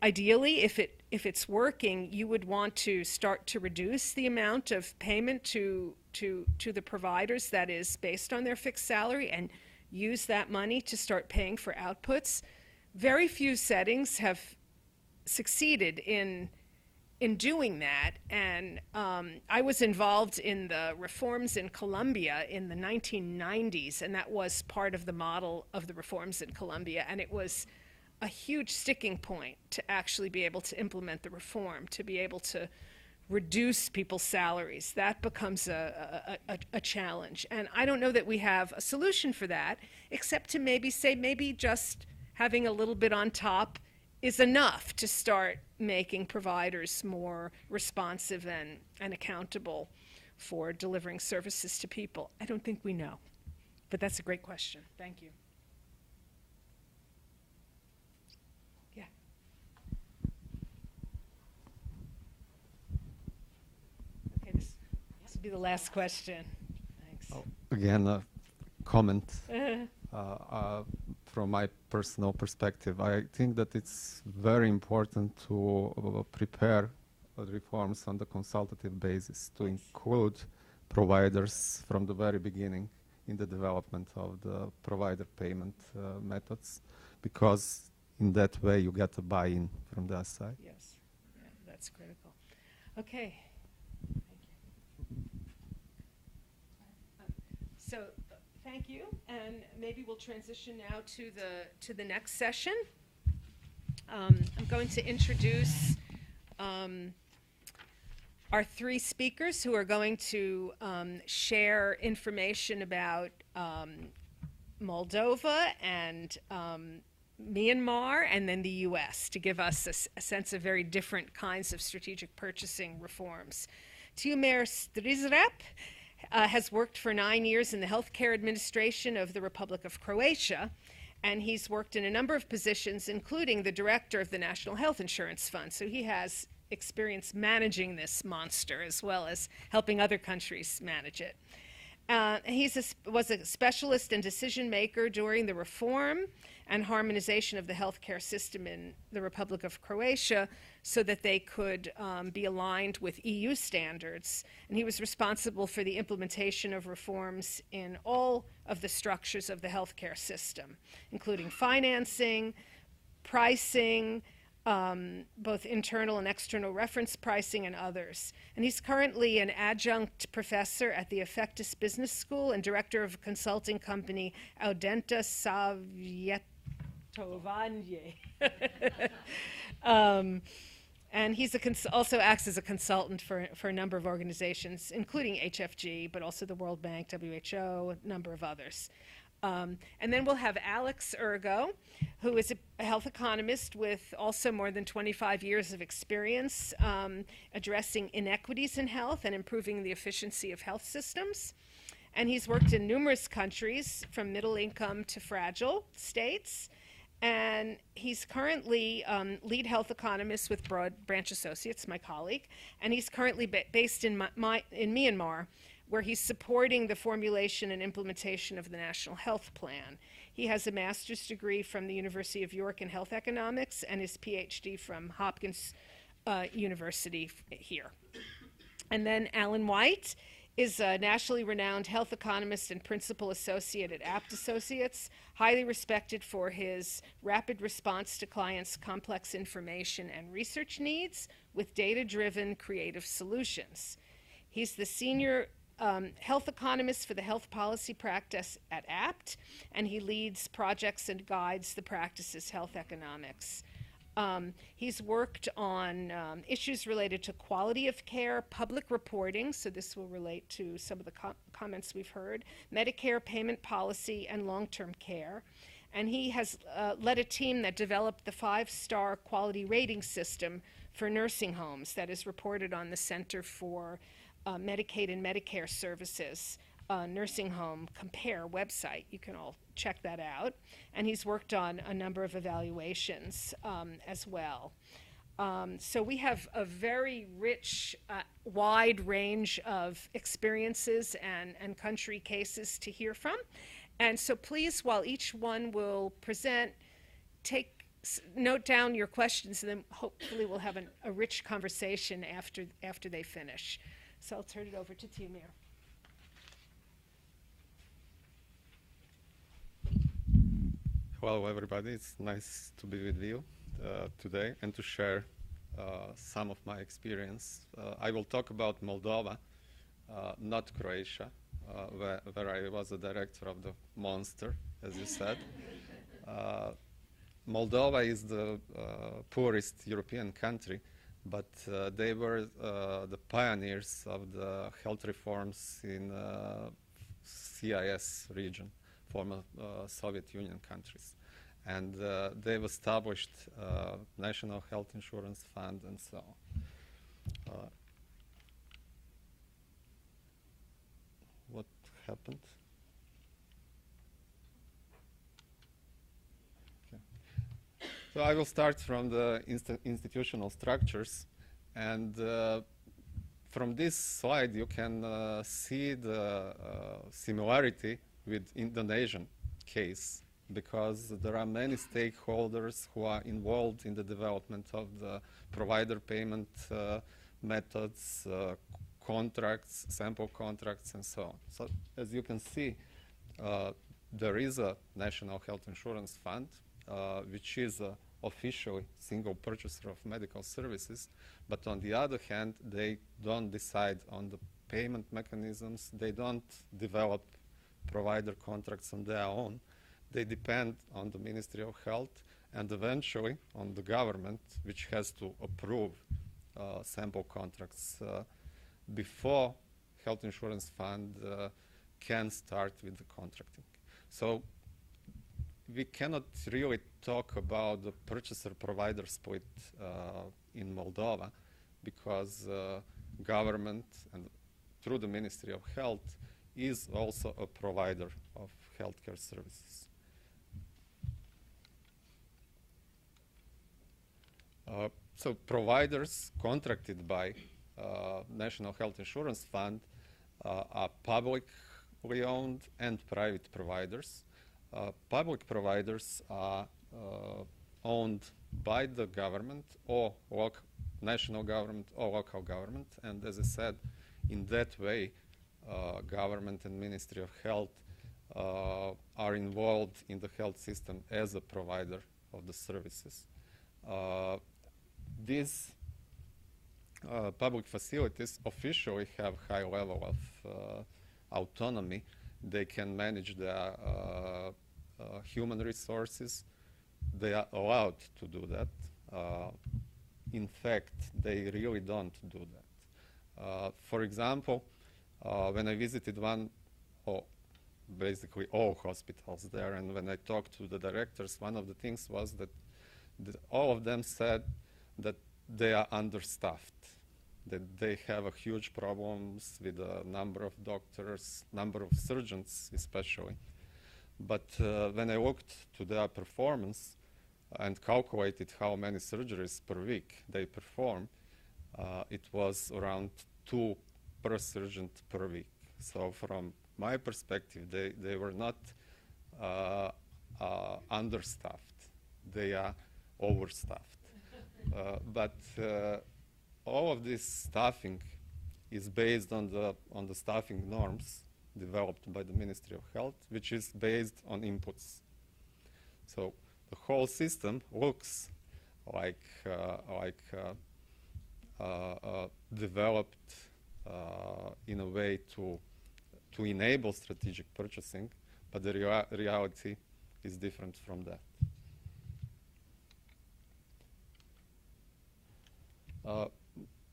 ideally, if it's working, you would want to start to reduce the amount of payment to the providers that is based on their fixed salary and use that money to start paying for outputs. Very few settings have succeeded in doing that, and I was involved in the reforms in Colombia in the 1990s, and that was part of the model of the reforms in Colombia, and it was a huge sticking point to actually be able to implement the reform, to be able to reduce people's salaries. That becomes a challenge. And I don't know that we have a solution for that, except to maybe say maybe just having a little bit on top is enough to start making providers more responsive and accountable for delivering services to people. I don't think we know, but that's a great question. Thank you. This will be the last question. Thanks. Oh, again, a comment from my personal perspective. I think that it's very important to prepare reforms on the consultative basis, to include providers from the very beginning in the development of the provider payment methods, because in that way you get a buy-in from their side. Yes, yeah, that's critical. Okay. So thank you, and maybe we'll transition now to the next session. I'm going to introduce our three speakers who are going to share information about Moldova and Myanmar, and then the U.S. to give us a sense of very different kinds of strategic purchasing reforms. Tihomir Strizrep has worked for 9 years in the healthcare administration of the Republic of Croatia, and he's worked in a number of positions, including the director of the National Health Insurance Fund. So he has experience managing this monster as well as helping other countries manage it. He was a specialist and decision maker during the reform and harmonization of the healthcare system in the Republic of Croatia so that they could be aligned with EU standards. And he was responsible for the implementation of reforms in all of the structures of the healthcare system, including financing, pricing, both internal and external reference pricing and others. And he's currently an adjunct professor at the Effectus Business School and director of a consulting company, Audenta Savietovanje. And he's also acts as a consultant for a number of organizations, including HFG, but also the World Bank, WHO, a number of others. And then we'll have Alex Ergo, who is a health economist with also more than 25 years of experience addressing inequities in health and improving the efficiency of health systems. And he's worked in numerous countries, from middle income to fragile states. And he's currently lead health economist with Broad Branch Associates, my colleague. And he's currently based in Myanmar, where he's supporting the formulation and implementation of the National Health Plan. He has a master's degree from the University of York in health economics and his PhD from Hopkins University here. And then Alan White is a nationally renowned health economist and principal associate at Apt Associates, highly respected for his rapid response to clients' complex information and research needs with data-driven creative solutions. He's the senior health economist for the health policy practice at Apt, and he leads projects and guides the practice's health economics. He's worked on issues related to quality of care, public reporting, so this will relate to some of the comments we've heard, Medicare payment policy, and long-term care. And he has led a team that developed the 5-star quality rating system for nursing homes that is reported on the Center for Medicaid and Medicare Services Nursing Home Compare website. You can all check that out. And he's worked on a number of evaluations as well. So we have a very rich, wide range of experiences and country cases to hear from. And so please, while each one will present, note down your questions, and then hopefully we'll have a rich conversation after they finish. So I'll turn it over to Tihomir. Hello, everybody. It's nice to be with you today and to share some of my experience. I will talk about Moldova, not Croatia, where I was a director of the monster, as you said. Moldova is the poorest European country, but they were the pioneers of the health reforms in CIS region, former Soviet Union countries. And they've established National Health Insurance Fund and so on. What happened? So I will start from the institutional structures, and from this slide you can see the similarity with Indonesian case, because there are many stakeholders who are involved in the development of the provider payment methods, contracts, sample contracts, and so on. So as you can see, there is a National Health Insurance Fund, which is officially single purchaser of medical services, but on the other hand, they don't decide on the payment mechanisms. They don't develop provider contracts on their own. They depend on the Ministry of Health and eventually on the government, which has to approve sample contracts before Health Insurance Fund can start with the contracting. So we cannot really talk about the purchaser-provider split in Moldova, because government, and through the Ministry of Health, is also a provider of healthcare services. So providers contracted by National Health Insurance Fund are publicly owned and private providers. Public providers are owned by the government or national government or local government, and as I said, in that way, government and Ministry of Health are involved in the health system as a provider of the services. these public facilities officially have high level of autonomy. They can manage their human resources. They are allowed to do that. In fact, they really don't do that. For example, when I visited basically all hospitals there, and when I talked to the directors, one of the things was that all of them said that they are understaffed, that they have a huge problems with the number of doctors, number of surgeons especially. But when I looked to their performance and calculated how many surgeries per week they perform, it was around 2 per surgeon per week. So from my perspective, they were not understaffed. They are overstaffed. But all of this staffing is based on the staffing norms developed by the Ministry of Health, which is based on inputs. So the whole system looks like developed in a way to enable strategic purchasing, but the reality is different from that.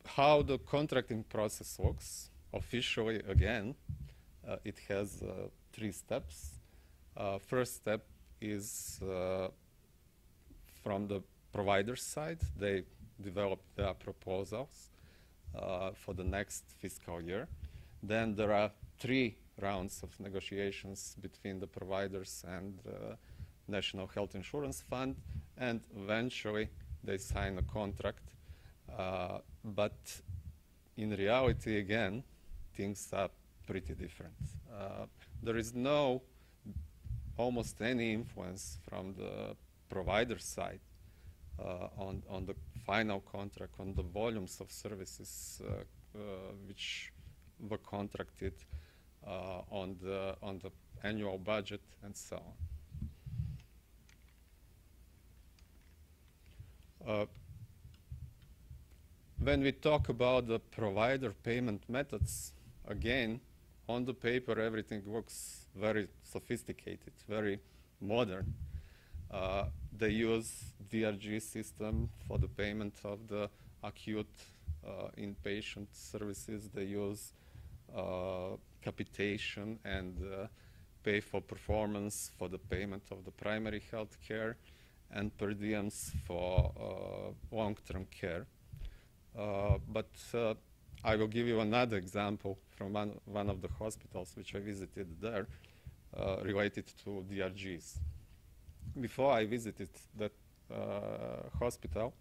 How the contracting process works, officially again, it has 3 steps. First step is from the provider's side. They develop their proposals for the next fiscal year. Then there are 3 rounds of negotiations between the providers and National Health Insurance Fund, and eventually they sign a contract. But in reality, again, things are pretty different. There is almost any influence from the provider side on the final contract, on the volumes of services which were contracted, on the annual budget, and so on. When we talk about the provider payment methods, again, on the paper, everything looks very sophisticated, very modern. They use DRG system for the payment of the acute inpatient services. They use capitation and pay for performance for the payment of the primary health care, and per diems for long-term care. But I will give you another example from one of the hospitals which I visited there, related to DRGs. Before I visited that hospital,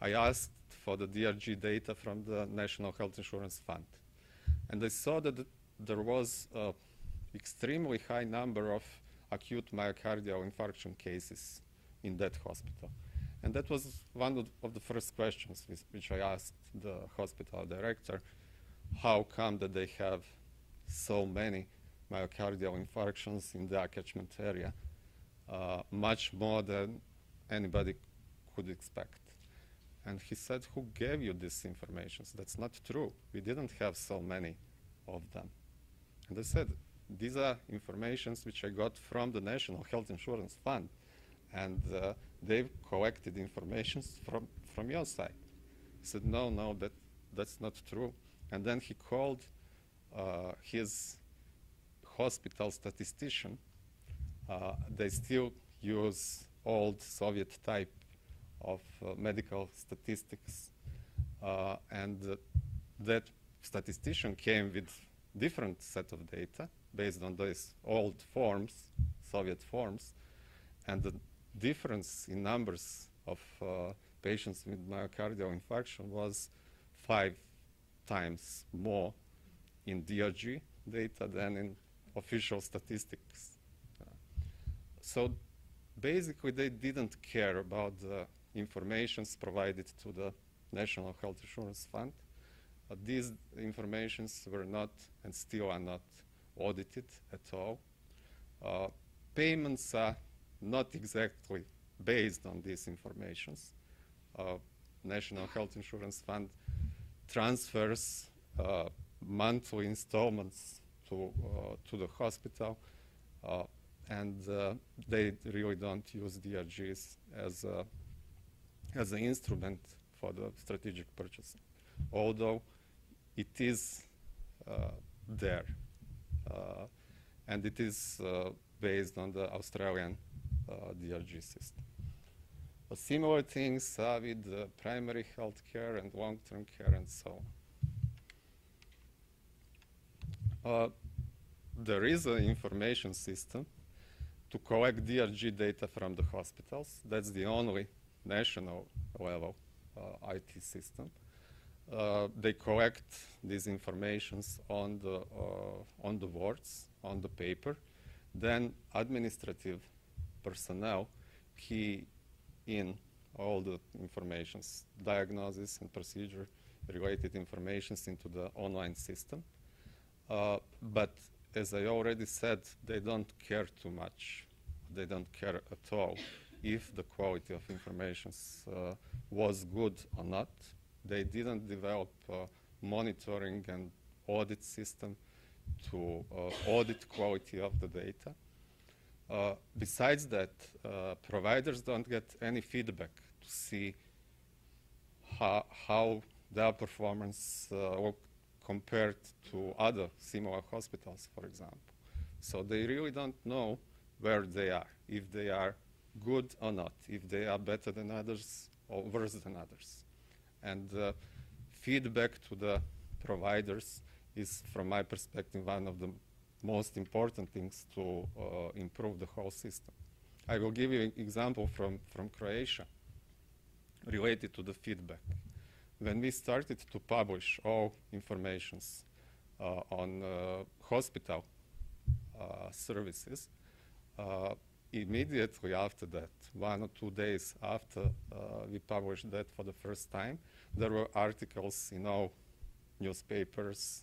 I asked for the DRG data from the National Health Insurance Fund. And I saw that there was an extremely high number of acute myocardial infarction cases in that hospital. And that was one of the first questions which I asked the hospital director: how come that they have so many myocardial infarctions in their catchment area, much more than anybody could expect? And he said, who gave you this information? That's not true. We didn't have so many of them. And I said, these are informations which I got from the National Health Insurance Fund, and they've collected information from your side. He said, no, that's not true. And then he called his hospital statistician. They still use old Soviet type of medical statistics. And that statistician came with different set of data based on these old forms, Soviet forms, and the difference in numbers of patients with myocardial infarction was 5 times more in DRG data than in official statistics. So basically they didn't care about the informations provided to the National Health Insurance Fund. These informations were not, and still are not, audited at all. Payments are not exactly based on these informations. National Health Insurance Fund transfers monthly installments to the hospital, and they really don't use DRGs as an instrument for the strategic purchasing, although it is there, and it is based on the Australian DRG system. Similar things with primary health care and long-term care and so on. There is an information system to collect DRG data from the hospitals. That's the only national level IT system. They collect these informations on the wards, on the paper. Then administrative personnel key in all the informations, diagnosis and procedure related informations into the online system. But as I already said, they don't care too much. They don't care at all if the quality of information was good or not. They didn't develop a monitoring and audit system to audit quality of the data. Besides that, providers don't get any feedback to see how their performance compared to other similar hospitals, for example. So they really don't know where they are, if they are good or not, if they are better than others or worse than others. And feedback to the providers is, from my perspective, one of the most important things to improve the whole system. I will give you an example from Croatia related to the feedback. When we started to publish all informations on hospital services, immediately after that, 1 or 2 days after we published that for the first time, there were articles in all newspapers,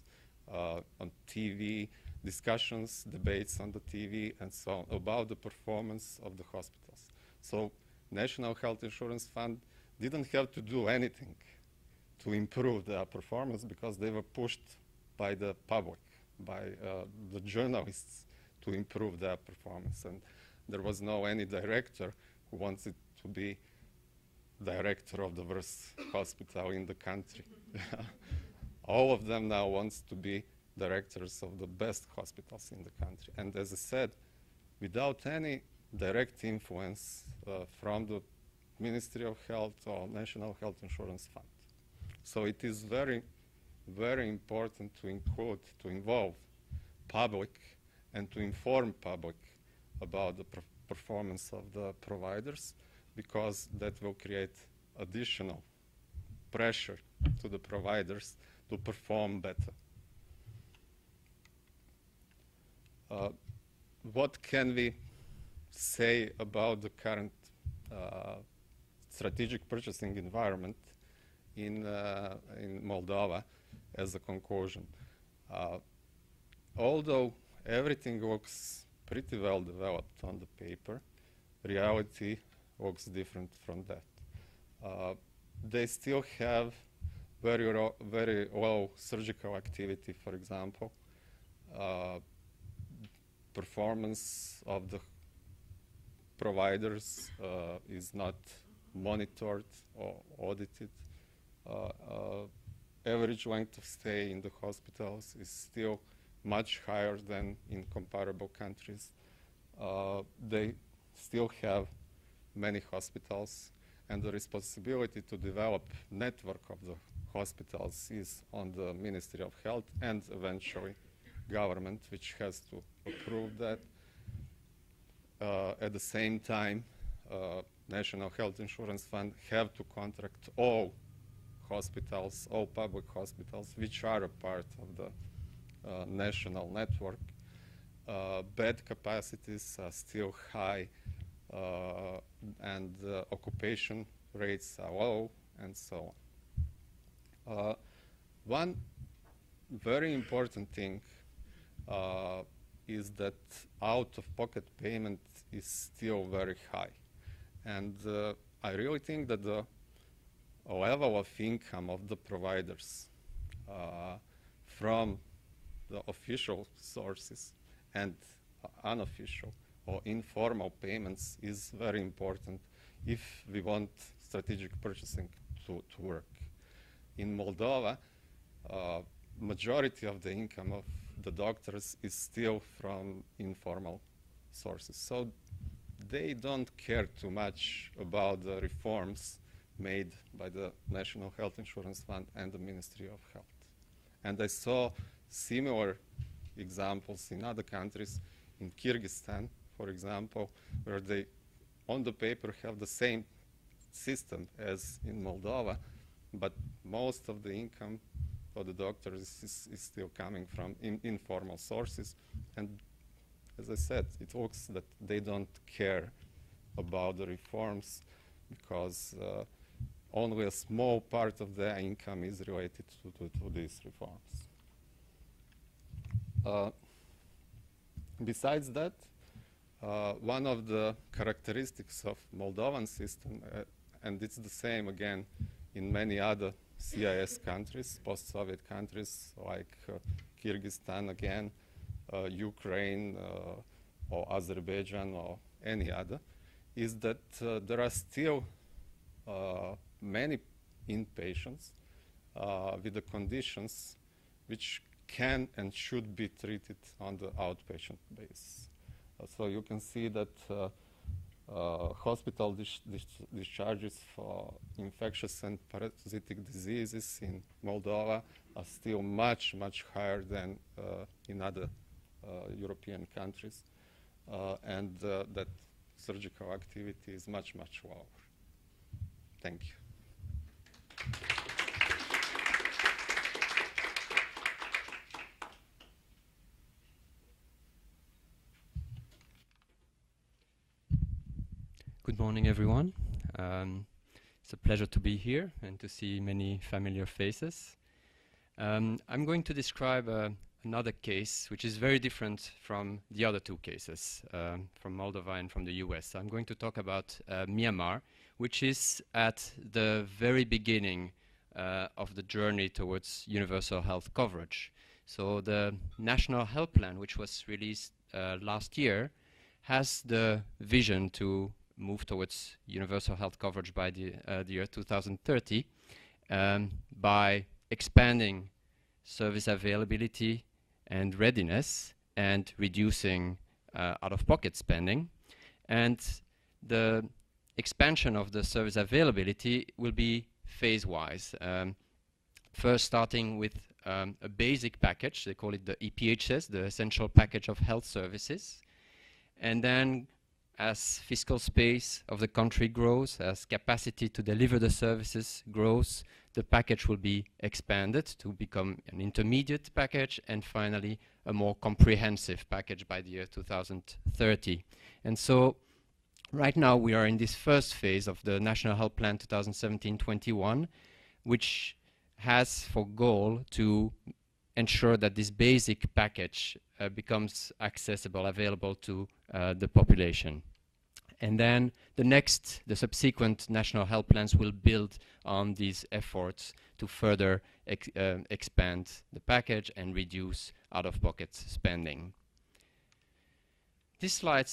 on TV, discussions, debates on the TV, and so on, about the performance of the hospitals. So National Health Insurance Fund didn't have to do anything to improve their performance because they were pushed by the public, by the journalists to improve their performance. And there was no any director who wanted to be director of the worst hospital in the country. All of them now wants to be directors of the best hospitals in the country. And as I said, without any direct influence from the Ministry of Health or National Health Insurance Fund. So it is very, very important to include, to involve public and to inform public about the performance of the providers, because that will create additional pressure to the providers to perform better. What can we say about the current strategic purchasing environment in Moldova as a conclusion? Although everything looks pretty well developed on the paper, reality looks different from that. They still have very low surgical activity, for example. Performance of the providers is not monitored or audited. Average length of stay in the hospitals is still much higher than in comparable countries. They still have many hospitals, and the responsibility to develop network of the hospitals is on the Ministry of Health and eventually government, which has to approve that. At the same time, National Health Insurance Fund have to contract all hospitals, all public hospitals, which are a part of the national network. Bed capacities are still high, and occupation rates are low, and so on. One very important thing is that out-of-pocket payment is still very high. And I really think that the level of income of the providers from the official sources and unofficial or informal payments is very important if we want strategic purchasing to work. In Moldova, majority of the income of the doctors is still from informal sources. So they don't care too much about the reforms made by the National Health Insurance Fund and the Ministry of Health. And I saw similar examples in other countries, in Kyrgyzstan, for example, where they, on the paper, have the same system as in Moldova, but most of the income for the doctors is still coming from informal sources. And as I said, it looks that they don't care about the reforms because only a small part of their income is related to these reforms. Besides that, one of the characteristics of Moldovan system, and it's the same again in many other CIS countries, post-Soviet countries like Kyrgyzstan again, Ukraine or Azerbaijan or any other, is that there are still many inpatients with the conditions which can and should be treated on the outpatient basis. So you can see that hospital discharges for infectious and parasitic diseases in Moldova are still much, much higher than in other European countries, and that surgical activity is much, much lower. Thank you. Good morning, everyone. It's a pleasure to be here and to see many familiar faces. I'm going to describe another case which is very different from the other two cases, from Moldova and from the US. I'm going to talk about Myanmar, which is at the very beginning of the journey towards universal health coverage. So the National Health Plan, which was released last year, has the vision to move towards universal health coverage by the year 2030 by expanding service availability and readiness and reducing out-of-pocket spending. And the expansion of the service availability will be phase-wise. First starting with a basic package, they call it the EPHS, the Essential Package of Health Services. And then as fiscal space of the country grows, as capacity to deliver the services grows, the package will be expanded to become an intermediate package and finally a more comprehensive package by the year 2030. And so right now we are in this first phase of the National Health Plan 2017-21, which has for goal to ensure that this basic package becomes accessible, available to the population. And then the subsequent national health plans will build on these efforts to further expand the package and reduce out-of-pocket spending. This slide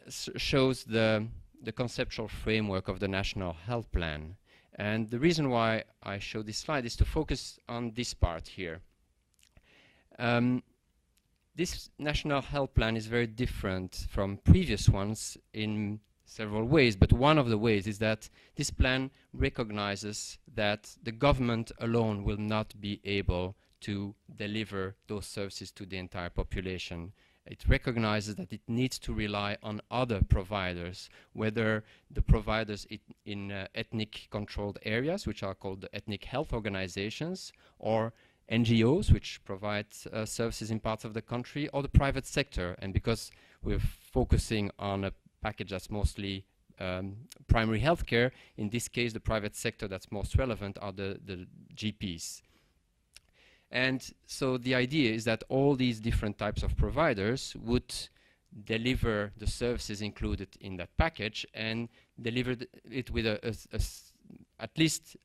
shows the conceptual framework of the National Health Plan. And the reason why I show this slide is to focus on this part here. This National Health Plan is very different from previous ones in several ways, but one of the ways is that this plan recognizes that the government alone will not be able to deliver those services to the entire population. It recognizes that it needs to rely on other providers, whether the providers in ethnic controlled areas, which are called the ethnic health organizations, or NGOs, which provide services in parts of the country, or the private sector. And because we're focusing on a package that's mostly primary healthcare, in this case, the private sector that's most relevant are the GPs. And so the idea is that all these different types of providers would deliver the services included in that package and deliver it with at least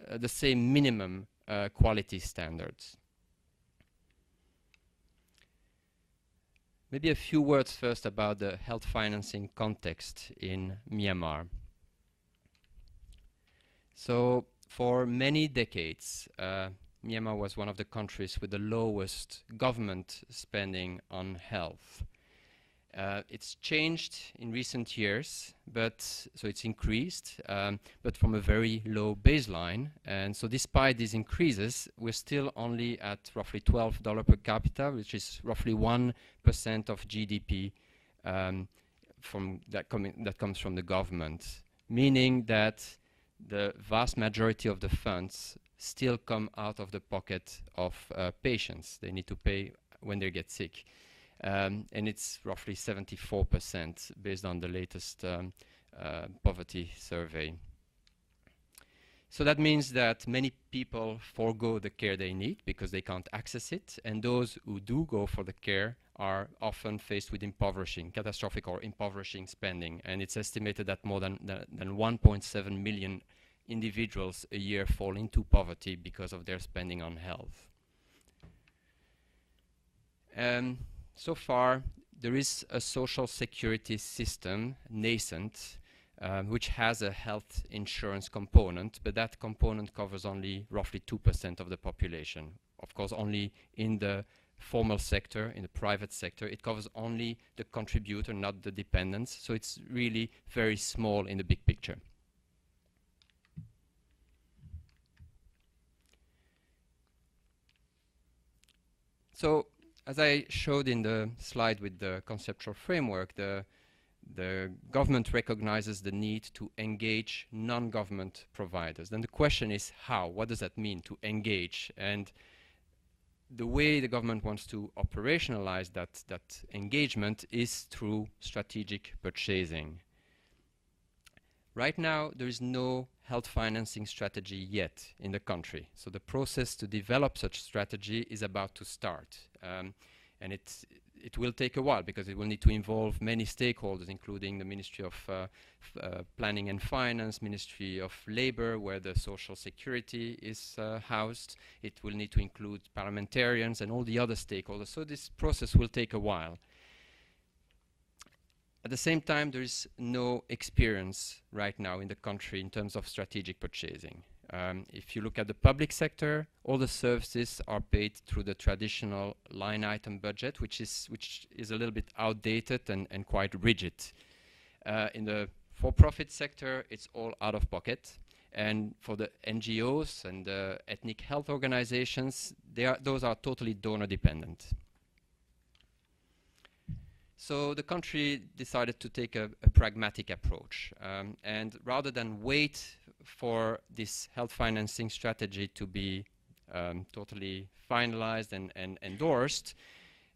the same minimum quality standards. Maybe a few words first about the health financing context in Myanmar. So for many decades, Myanmar was one of the countries with the lowest government spending on health. It's changed in recent years, so it's increased, but from a very low baseline. And so despite these increases, we're still only at roughly $12 per capita, which is roughly 1% of GDP that comes from the government, meaning that the vast majority of the funds still come out of the pocket of patients. They need to pay when they get sick. And it's roughly 74% based on the latest poverty survey. So that means that many people forego the care they need because they can't access it, and those who do go for the care are often faced with catastrophic or impoverishing spending. And it's estimated that more than 1.7 million individuals a year fall into poverty because of their spending on health. So far, there is a social security system, nascent, which has a health insurance component, but that component covers only roughly 2% of the population. Of course, only in the formal sector, in the private sector. It covers only the contributor, not the dependents, so it's really very small in the big picture. So, as I showed in the slide with the conceptual framework, the government recognizes the need to engage non-government providers. Then the question is how? What does that mean, to engage? And the way the government wants to operationalize that engagement is through strategic purchasing. Right now, there is no health financing strategy yet in the country. So the process to develop such strategy is about to start. And it will take a while because it will need to involve many stakeholders, including the Ministry of Planning and Finance, Ministry of Labor, where the Social Security is housed. It will need to include parliamentarians and all the other stakeholders. So this process will take a while. At the same time, there is no experience right now in the country in terms of strategic purchasing. If you look at the public sector, all the services are paid through the traditional line item budget, which is a little bit outdated and quite rigid. In the for-profit sector, it's all out of pocket. And for the NGOs and the ethnic health organizations, those are totally donor dependent. So the country decided to take a pragmatic approach. And rather than wait for this health financing strategy to be totally finalized and endorsed,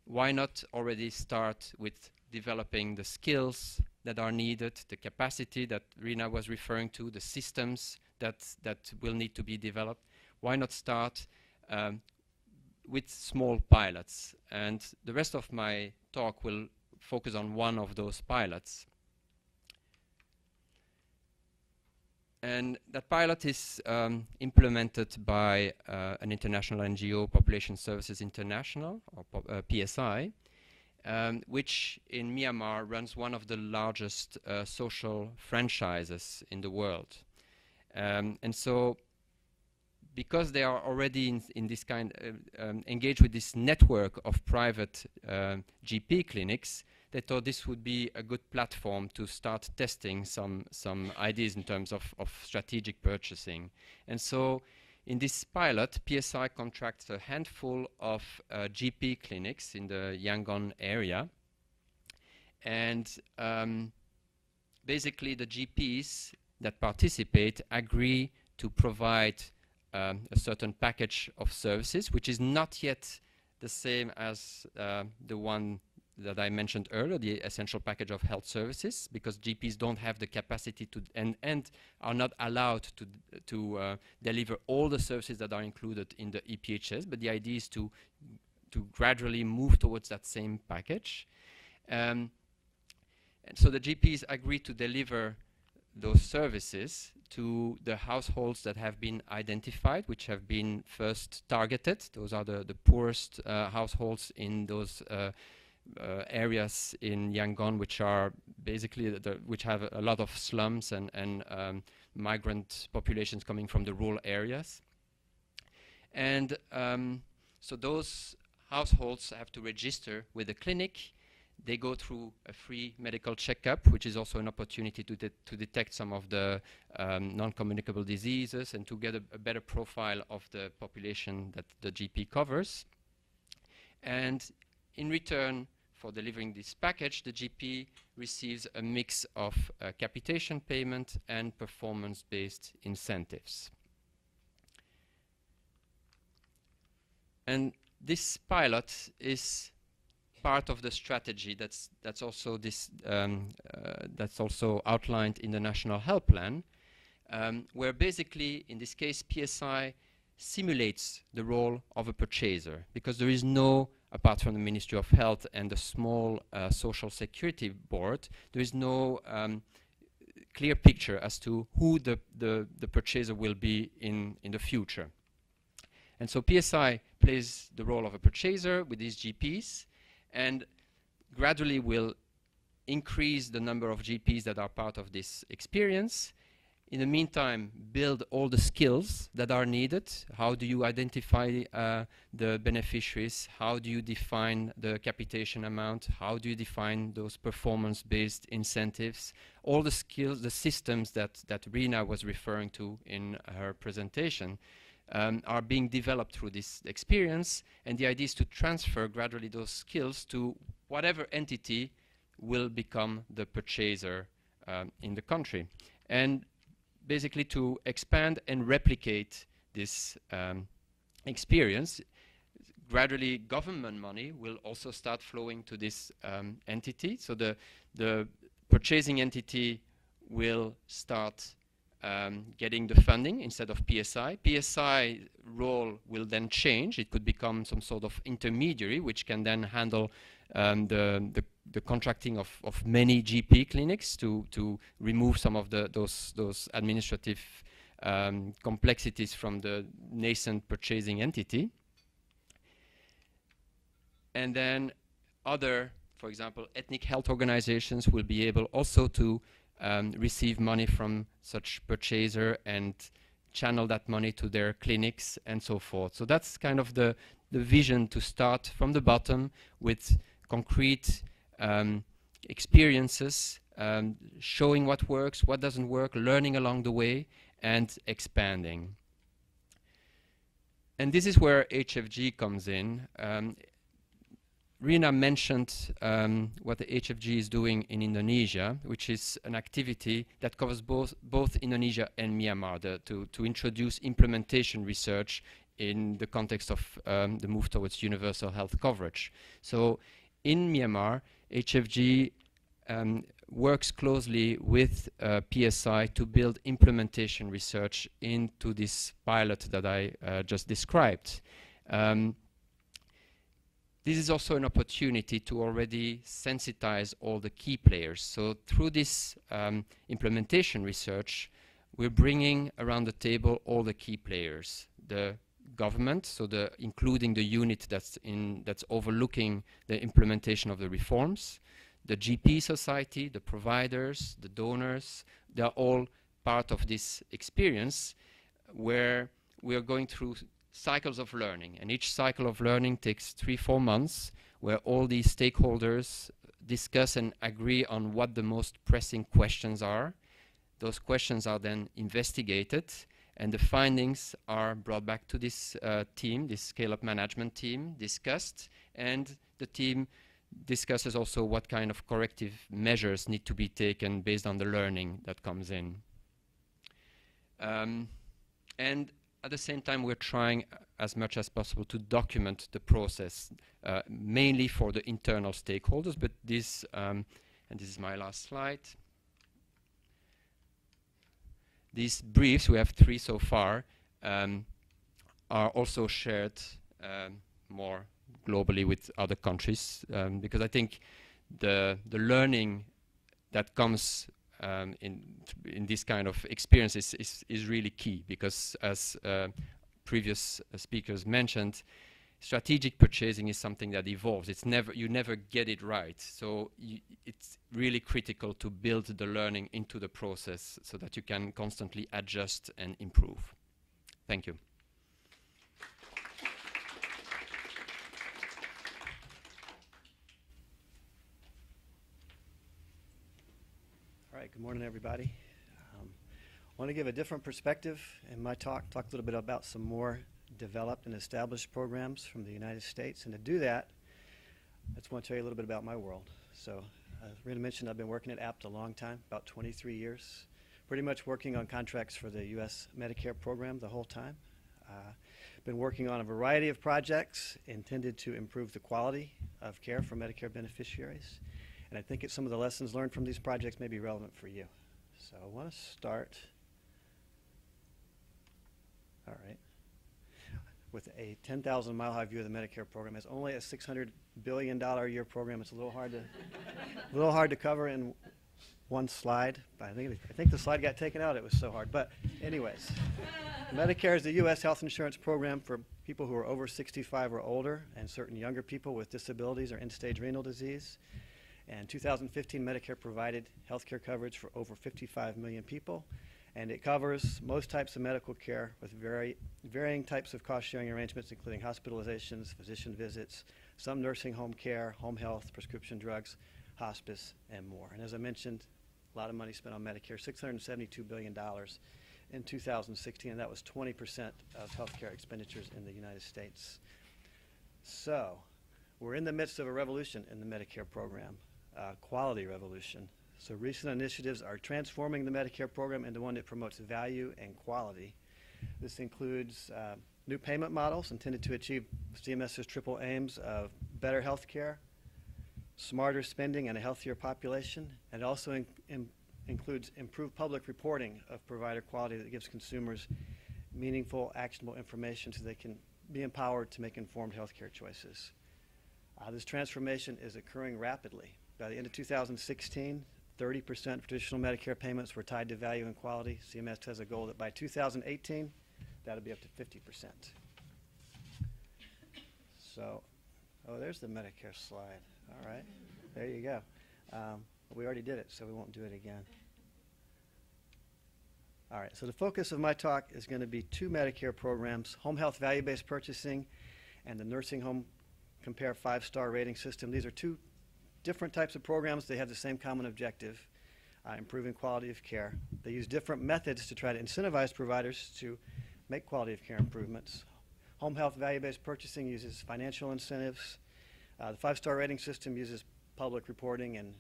why not already start with developing the skills that are needed, the capacity that Rena was referring to, the systems that will need to be developed? Why not start with small pilots? And the rest of my talk will focus on one of those pilots. And that pilot is implemented by an international NGO, Population Services International, or PSI, which in Myanmar runs one of the largest social franchises in the world. And so, because they are already in this kind, engaged with this network of private GP clinics, they thought this would be a good platform to start testing some ideas in terms of strategic purchasing. And so in this pilot, PSI contracts a handful of GP clinics in the Yangon area. And basically the GPs that participate agree to provide a certain package of services, which is not yet the same as the one that I mentioned earlier, the essential package of health services, because GPs don't have the capacity to and are not allowed to deliver all the services that are included in the EPHS. But the idea is to gradually move towards that same package. And so the GPs agree to deliver those services. to the households that have been identified, which have been first targeted. Those are the poorest households in those areas in Yangon, which are basically which have a lot of slums and migrant populations coming from the rural areas. And so those households have to register with the clinic. They go through a free medical checkup, which is also an opportunity to detect some of the non-communicable diseases and to get a better profile of the population that the GP covers. And in return for delivering this package, the GP receives a mix of capitation payment and performance-based incentives. And this pilot is part of the strategy that's also outlined in the National Health Plan, where basically, in this case, PSI simulates the role of a purchaser, because there is no, apart from the Ministry of Health and the small Social Security Board, there is no clear picture as to who the purchaser will be in the future. And so PSI plays the role of a purchaser with these GPs, and gradually will increase the number of GPs that are part of this experience. In the meantime, build all the skills that are needed. How do you identify the beneficiaries? How do you define the capitation amount? How do you define those performance-based incentives? All the skills, the systems that Rena was referring to in her presentation are being developed through this experience, and the idea is to transfer gradually those skills to whatever entity will become the purchaser in the country, and basically to expand and replicate this experience. Gradually, government money will also start flowing to this entity, so the purchasing entity will start getting the funding instead of PSI. PSI role will then change. It could become some sort of intermediary, which can then handle the contracting of many GP clinics to remove some of those administrative complexities from the nascent purchasing entity. And then other, for example, ethnic health organizations will be able also to receive money from such purchaser and channel that money to their clinics and so forth. So that's kind of the vision, to start from the bottom with concrete experiences, showing what works, what doesn't work, learning along the way, and expanding. And this is where HFG comes in. Rena mentioned what the HFG is doing in Indonesia, which is an activity that covers both Indonesia and Myanmar, to introduce implementation research in the context of the move towards universal health coverage. So in Myanmar, HFG works closely with PSI to build implementation research into this pilot that I just described. This is also an opportunity to already sensitize all the key players. So through this implementation research, we're bringing around the table all the key players. The government, so including the unit that's overlooking the implementation of the reforms, the GP society, the providers, the donors, they're all part of this experience where we are going through cycles of learning, and each cycle of learning takes 3-4 months, where all these stakeholders discuss and agree on what the most pressing questions are. Those questions are then investigated, and the findings are brought back to this team, this scale-up management team, discussed, and the team discusses also what kind of corrective measures need to be taken based on the learning that comes in. And at the same time, we're trying as much as possible to document the process, mainly for the internal stakeholders, but this, and this is my last slide, these briefs, we have 3 so far, are also shared more globally with other countries, because I think the learning that comes in this kind of experience is really key, because as previous speakers mentioned, strategic purchasing is something that evolves. You never get it right. So it's really critical to build the learning into the process so that you can constantly adjust and improve. Thank you. All right, good morning, everybody. I want to give a different perspective in my talk a little bit about some more developed and established programs from the United States. And to do that, I just want to tell you a little bit about my world. So, as Rena mentioned, I've been working at APT a long time, about 23 years, pretty much working on contracts for the U.S. Medicare program the whole time. Been working on a variety of projects intended to improve the quality of care for Medicare beneficiaries. And I think some of the lessons learned from these projects may be relevant for you. So I want to start, all right, with a 10,000 mile high view of the Medicare program. It's only a $600 billion a year program. It's a little hard to cover in one slide. But I think the slide got taken out. It was so hard. But anyways, Medicare is the U.S. health insurance program for people who are over 65 or older and certain younger people with disabilities or end-stage renal disease. And 2015, Medicare provided health care coverage for over 55 million people. And it covers most types of medical care with varying types of cost-sharing arrangements, including hospitalizations, physician visits, some nursing home care, home health, prescription drugs, hospice, and more. And as I mentioned, a lot of money spent on Medicare, $672 billion in 2016, and that was 20% of healthcare expenditures in the United States. So we're in the midst of a revolution in the Medicare program, quality revolution. So recent initiatives are transforming the Medicare program into one that promotes value and quality. This includes new payment models intended to achieve CMS's triple aims of better health care, smarter spending, and a healthier population. And it also includes improved public reporting of provider quality that gives consumers meaningful, actionable information so they can be empowered to make informed healthcare choices. This transformation is occurring rapidly. By the end of 2016, 30% of traditional Medicare payments were tied to value and quality. CMS has a goal that by 2018, that'll be up to 50%. So, oh, there's the Medicare slide. All right, there you go. We already did it, so we won't do it again. All right, so the focus of my talk is going to be two Medicare programs, home health value-based purchasing and the nursing home compare 5-star rating system. These are two different types of programs. They have the same common objective, improving quality of care. They use different methods to try to incentivize providers to make quality of care improvements. Home health value-based purchasing uses financial incentives. The 5-star rating system uses public reporting and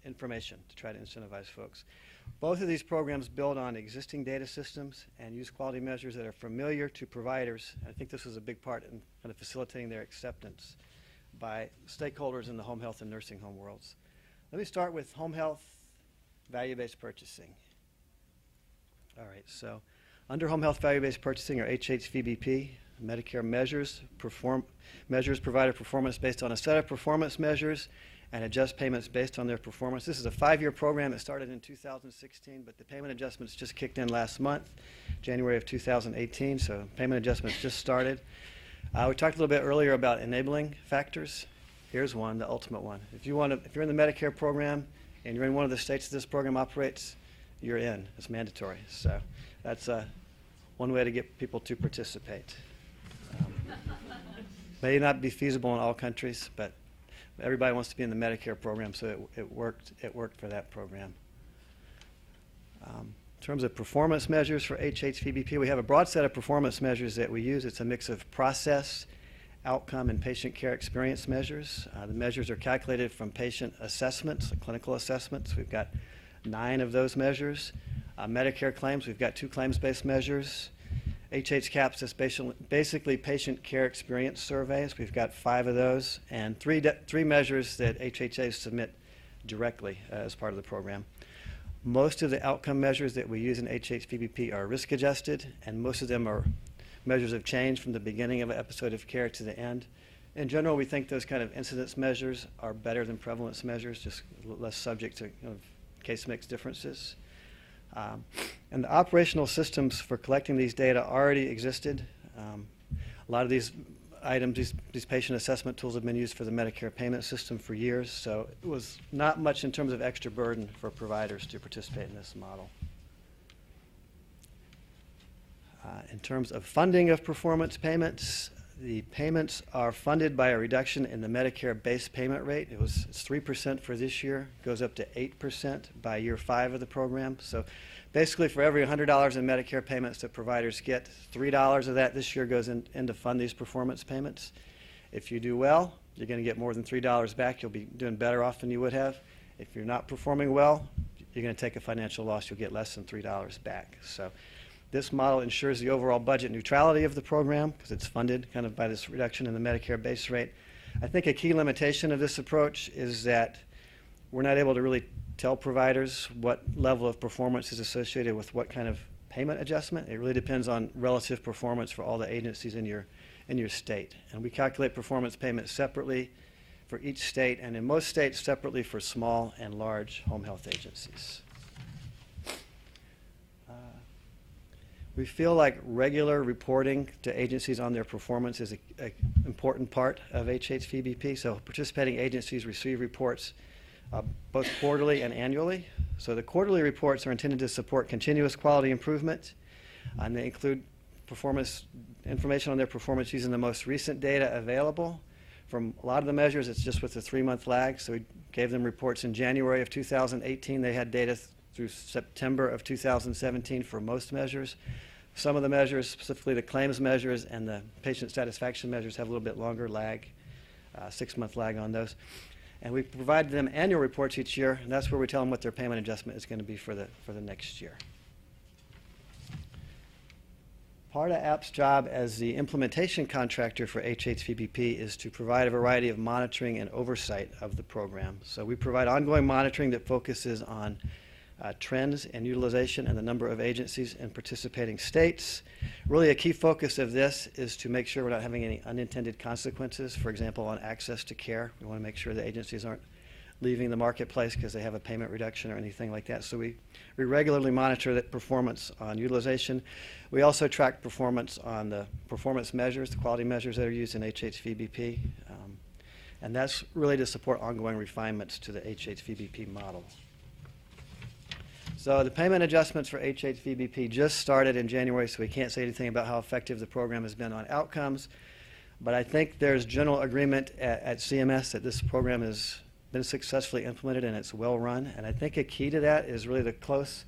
information to try to incentivize folks. Both of these programs build on existing data systems and use quality measures that are familiar to providers. I think this is a big part in kind of facilitating their acceptance by stakeholders in the home health and nursing home worlds. Let me start with home health value-based purchasing. All right, so under home health value-based purchasing, or HHVBP, Medicare measures provider performance based on a set of performance measures and adjust payments based on their performance. This is a 5-year program that started in 2016, but the payment adjustments just kicked in last month, January of 2018, so payment adjustments just started. We talked a little bit earlier about enabling factors. Here's one, the ultimate one. If you're in the Medicare program and you're in one of the states that this program operates, you're in. It's mandatory. So that's one way to get people to participate. May not be feasible in all countries, but everybody wants to be in the Medicare program, so it worked for that program. In terms of performance measures for HHVBP, we have a broad set of performance measures that we use. It's a mix of process, outcome, and patient care experience measures. The measures are calculated from patient assessments, clinical assessments. We've got 9 of those measures. Medicare claims, we've got 2 claims-based measures. HHCAHPS is basically patient care experience surveys. We've got 5 of those, and 3 measures that HHAs submit directly as part of the program. Most of the outcome measures that we use in HHVBP are risk adjusted, and most of them are measures of change from the beginning of an episode of care to the end. In general, we think those kind of incidence measures are better than prevalence measures, just less subject to case mix differences. And the operational systems for collecting these data already existed. A lot of these items, these patient assessment tools have been used for the Medicare payment system for years, so it was not much in terms of extra burden for providers to participate in this model. In terms of funding of performance payments, the payments are funded by a reduction in the Medicare base payment rate. It's 3% for this year, goes up to 8% by year 5 of the program. So basically for every $100 in Medicare payments that providers get, $3 of that this year goes in to fund these performance payments. If you do well, you're going to get more than $3 back. You'll be doing better off than you would have. If you're not performing well, you're going to take a financial loss. You'll get less than $3 back. So this model ensures the overall budget neutrality of the program because it's funded kind of by this reduction in the Medicare base rate. I think a key limitation of this approach is that we're not able to really tell providers what level of performance is associated with what kind of payment adjustment. It really depends on relative performance for all the agencies in your state. And we calculate performance payments separately for each state, and in most states separately for small and large home health agencies. We feel like regular reporting to agencies on their performance is an important part of HHVBP. So participating agencies receive reports both quarterly and annually. So the quarterly reports are intended to support continuous quality improvement, and they include performance information on their performance using the most recent data available. From a lot of the measures, it's just with a 3-month lag. So we gave them reports in January of 2018. They had data through September of 2017 for most measures. Some of the measures, specifically the claims measures and the patient satisfaction measures, have a little bit longer lag, 6-month lag on those. And we provide them annual reports each year, and that's where we tell them what their payment adjustment is going to be for the next year. Part of APP's job as the implementation contractor for HHVBP is to provide a variety of monitoring and oversight of the program. So we provide ongoing monitoring that focuses on trends in utilization and the number of agencies in participating states. Really a key focus of this is to make sure we're not having any unintended consequences, for example, on access to care. We want to make sure the agencies aren't leaving the marketplace because they have a payment reduction or anything like that. So we regularly monitor that performance on utilization. We also track performance on the performance measures, the quality measures that are used in HHVBP. And that's really to support ongoing refinements to the HHVBP model. So the payment adjustments for HHVBP just started in January, so we can't say anything about how effective the program has been on outcomes. But I think there's general agreement at CMS that this program has been successfully implemented and it's well run. And I think a key to that is really the close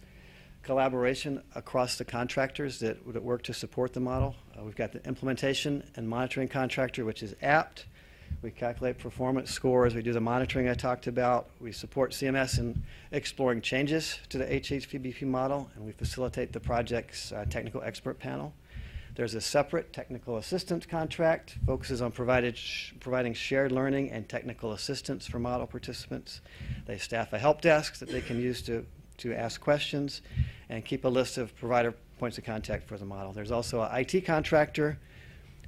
collaboration across the contractors that work to support the model. We've got the implementation and monitoring contractor, which is APT. We calculate performance scores. We do the monitoring I talked about. We support CMS in exploring changes to the HHVBP model, and we facilitate the project's technical expert panel. There's a separate technical assistance contract, focuses on providing shared learning and technical assistance for model participants. They staff a help desk that they can use to ask questions and keep a list of provider points of contact for the model. There's also an IT contractor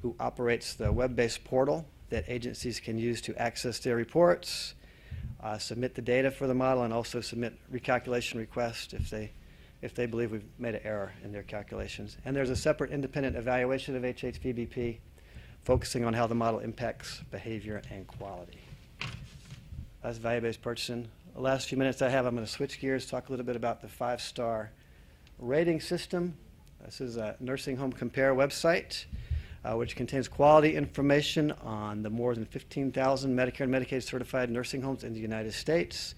who operates the web-based portal that agencies can use to access their reports, submit the data for the model, and also submit recalculation requests if they believe we've made an error in their calculations. And there's a separate independent evaluation of HHVBP focusing on how the model impacts behavior and quality. That's value-based purchasing. The last few minutes I have, I'm going to switch gears, talk a little bit about the 5-star rating system. This is a Nursing Home Compare website, which contains quality information on the more than 15,000 Medicare and Medicaid certified nursing homes in the United States.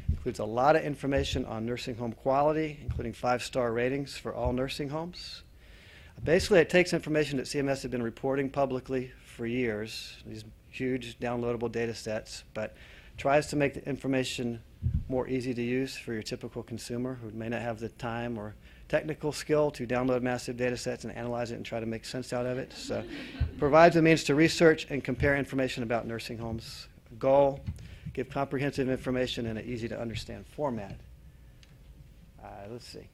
Includes a lot of information on nursing home quality, including 5-star ratings for all nursing homes. Basically, it takes information that CMS has been reporting publicly for years, these huge downloadable data sets, but tries to make the information more easy to use for your typical consumer who may not have the time or technical skill to download massive data sets and analyze it and try to make sense out of it. So provides a means to research and compare information about nursing homes. Goal, give comprehensive information in an easy to understand format. Let's see.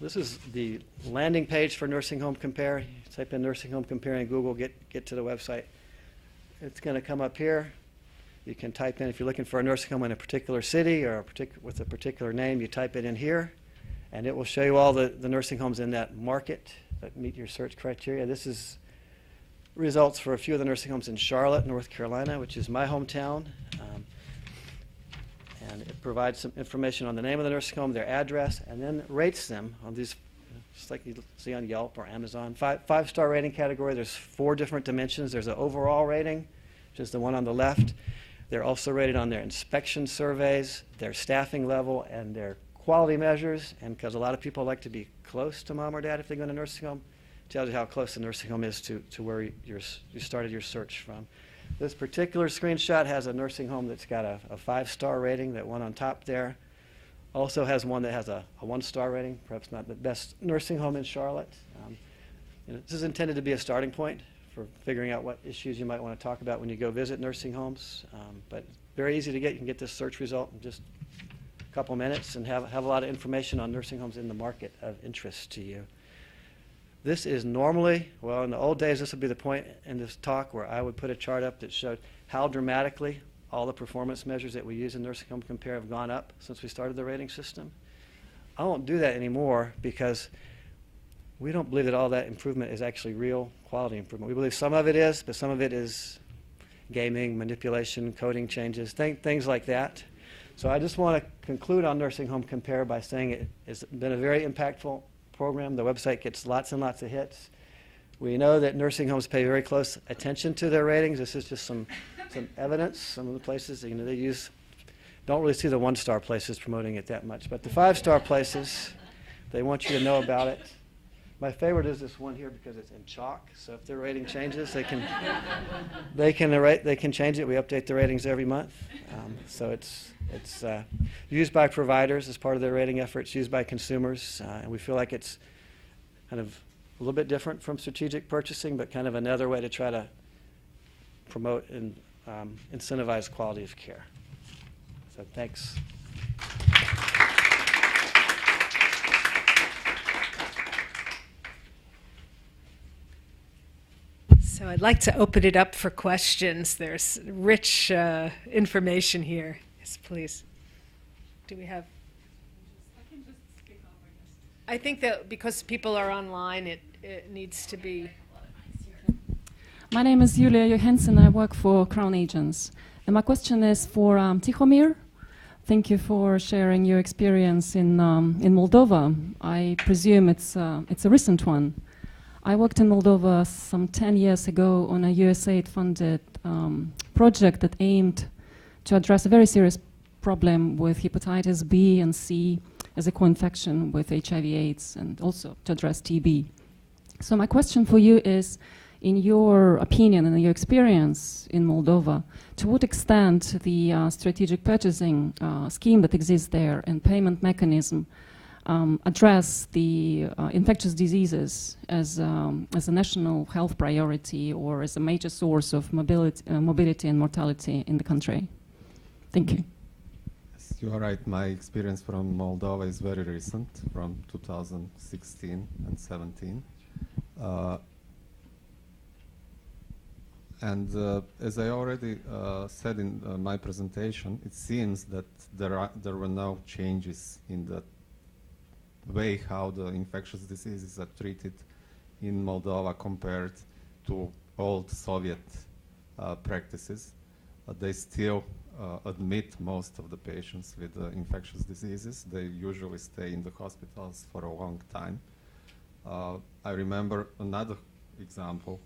This is the landing page for Nursing Home Compare. You type in Nursing Home Compare in Google, get to the website. It's going to come up here. You can type in, if you're looking for a nursing home in a particular city or with a particular name, you type it in here, and it will show you all the nursing homes in that market that meet your search criteria. This is results for a few of the nursing homes in Charlotte, North Carolina, which is my hometown. And it provides some information on the name of the nursing home, their address, and then rates them on these, just like you see on Yelp or Amazon. Five-star rating category, there's 4 different dimensions. There's an overall rating, which is the one on the left. They're also rated on their inspection surveys, their staffing level, and their quality measures. And because a lot of people like to be close to mom or dad if they go to a nursing home, it tells you how close the nursing home is to where you started your search from. This particular screenshot has a nursing home that's got a 5-star rating, that one on top there. Also has one that has a 1-star rating, perhaps not the best nursing home in Charlotte. This is intended to be a starting point for figuring out what issues you might want to talk about when you go visit nursing homes. But very easy to get. You can get this search result in just a couple minutes and have a lot of information on nursing homes in the market of interest to you. This is normally, well, in the old days, this would be the point in this talk where I would put a chart up that showed how dramatically all the performance measures that we use in Nursing Home Compare have gone up since we started the rating system. I won't do that anymore because we don't believe that all that improvement is actually real quality improvement. We believe some of it is, but some of it is gaming, manipulation, coding changes, things like that. So I just want to conclude on Nursing Home Compare by saying it has been a very impactful program. The website gets lots and lots of hits. We know that nursing homes pay very close attention to their ratings. This is just some evidence. Some of the places, they use, don't really see the 1-star places promoting it that much, but the 5-star places, they want you to know about it. My favorite is this one here because it's in chalk. So if their rating changes, they can change it. We update the ratings every month. So it's used by providers as part of their rating efforts, used by consumers, and we feel like it's kind of a little bit different from strategic purchasing, but kind of another way to try to promote and incentivize quality of care. So thanks. So I'd like to open it up for questions. There's rich information here. Yes, please. Do we have? I can just kick off, I guess. I think that because people are online, it needs to be. My name is Julia Johansson. I work for Crown Agents. And my question is for Tihomir. Thank you for sharing your experience in Moldova. I presume it's a recent one. I worked in Moldova some 10 years ago on a USAID-funded project that aimed to address a very serious problem with hepatitis B and C as a co-infection with HIV/AIDS, and also to address TB. So my question for you is, in your opinion and your experience in Moldova, to what extent the strategic purchasing scheme that exists there and payment mechanism address the infectious diseases as a national health priority or as a major source of mobility and mortality in the country? Thank you. Yes, you are right. My experience from Moldova is very recent, from 2016 and 17. As I already said in my presentation, it seems that there were no changes in the way how the infectious diseases are treated in Moldova compared to old Soviet practices. They still admit most of the patients with infectious diseases. They usually stay in the hospitals for a long time. I remember another example,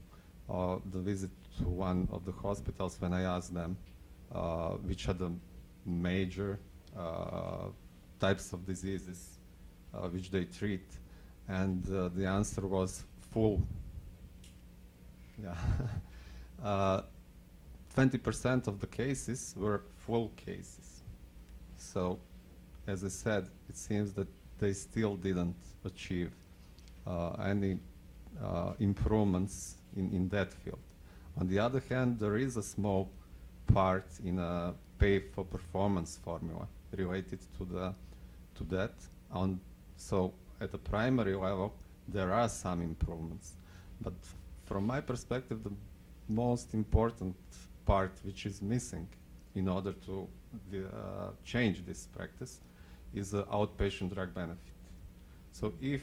the visit to one of the hospitals when I asked them which are the major types of diseases which they treat, and the answer was full. Yeah. 20% of the cases were full cases. So, as I said, it seems that they still didn't achieve any improvements in that field. On the other hand, there is a small part in a pay-for-performance formula related to that. So at the primary level, there are some improvements. But from my perspective, the most important part which is missing in order to change this practice is the outpatient drug benefit. So if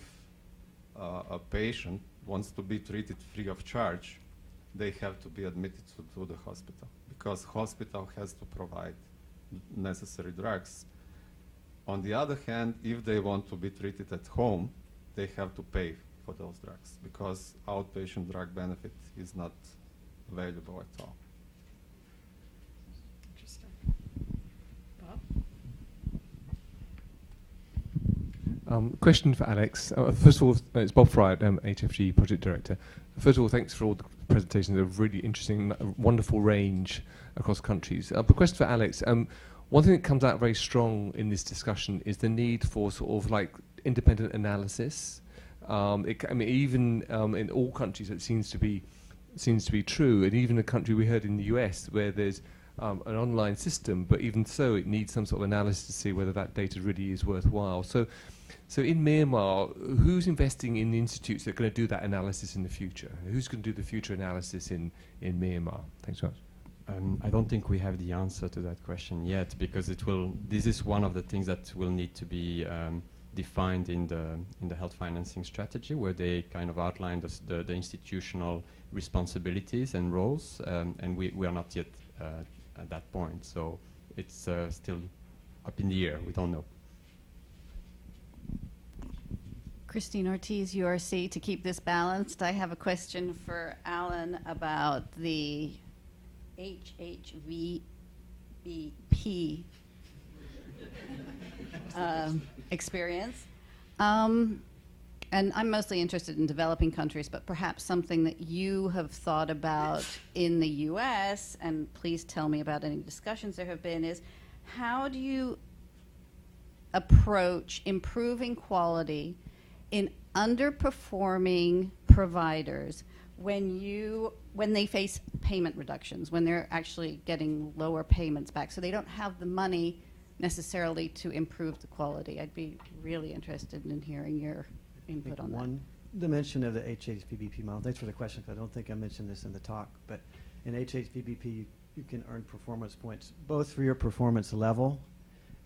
a patient wants to be treated free of charge, they have to be admitted to the hospital, because hospital has to provide necessary drugs. On the other hand, if they want to be treated at home, they have to pay for those drugs, because outpatient drug benefit is not available at all. Interesting. Bob? Question for Alex. First of all, it's Bob Fry, HFG Project Director. First of all, thanks for all the presentations. They're really interesting, wonderful range across countries. But question for Alex. One thing that comes out very strong in this discussion is the need for sort of like independent analysis. I mean, even in all countries, it seems to be true. And even a country we heard in the US where there's an online system, but even so, it needs some sort of analysis to see whether that data really is worthwhile. So in Myanmar, who's investing in the institutes that are going to do that analysis in the future? Who's going to do the future analysis in Myanmar? Thanks so much. I don't think we have the answer to that question yet, because this is one of the things that will need to be defined in the health financing strategy, where they kind of outline the institutional responsibilities and roles, and we are not yet at that point. So it's still up in the air. We don't know. Christine Ortiz, URC. To keep this balanced, I have a question for Alan about the HHVBP experience. And I'm mostly interested in developing countries, but perhaps something that you have thought about in the US, and please tell me about any discussions there have been, is how do you approach improving quality in underperforming providers when they face payment reductions, when they're actually getting lower payments back, so they don't have the money necessarily to improve the quality? I'd be really interested in hearing your input on that. One dimension of the HHVBP model, thanks for the question, because I don't think I mentioned this in the talk, but in HHVBP, you can earn performance points both for your performance level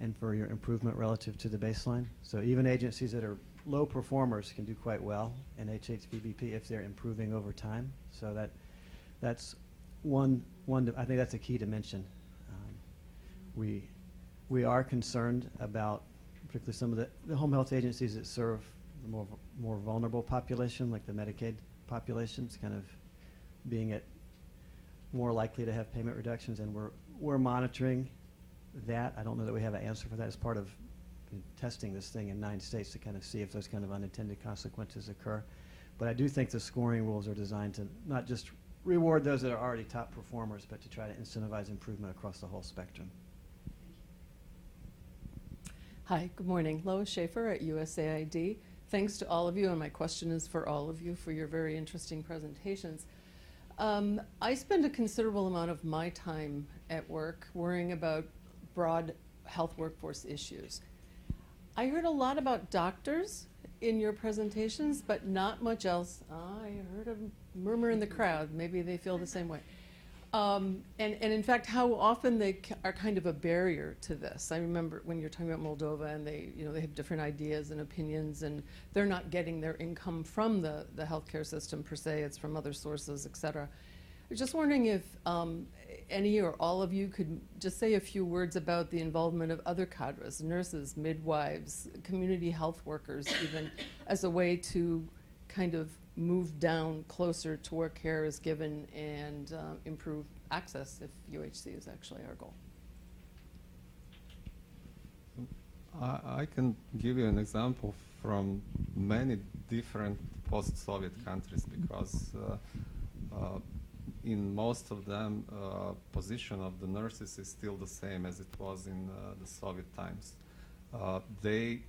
and for your improvement relative to the baseline. So even agencies that are low performers can do quite well in HHVBP if they're improving over time. So that's one. I think that's a key dimension. We are concerned about particularly some of the home health agencies that serve the more vulnerable population, like the Medicaid populations, kind of being more likely to have payment reductions, and we're monitoring that. I don't know that we have an answer for that as part of testing this thing in 9 states to kind of see if those kind of unintended consequences occur. But I do think the scoring rules are designed to not just reward those that are already top performers, but to try to incentivize improvement across the whole spectrum. Hi, good morning. Lois Schaefer at USAID. Thanks to all of you, and my question is for all of you for your very interesting presentations. I spend a considerable amount of my time at work worrying about broad health workforce issues. I heard a lot about doctors in your presentations, but not much else. I heard a murmur in the crowd. Maybe they feel the same way. And in fact, how often they are kind of a barrier to this. I remember when you're talking about Moldova, and they have different ideas and opinions, and they're not getting their income from the healthcare system per se. It's from other sources, et cetera. I was just wondering if any or all of you could just say a few words about the involvement of other cadres, nurses, midwives, community health workers, even as a way to kind of move down closer to where care is given and improve access if UHC is actually our goal. I can give you an example from many different post-Soviet countries, because in most of them, position of the nurses is still the same as it was in the Soviet times. They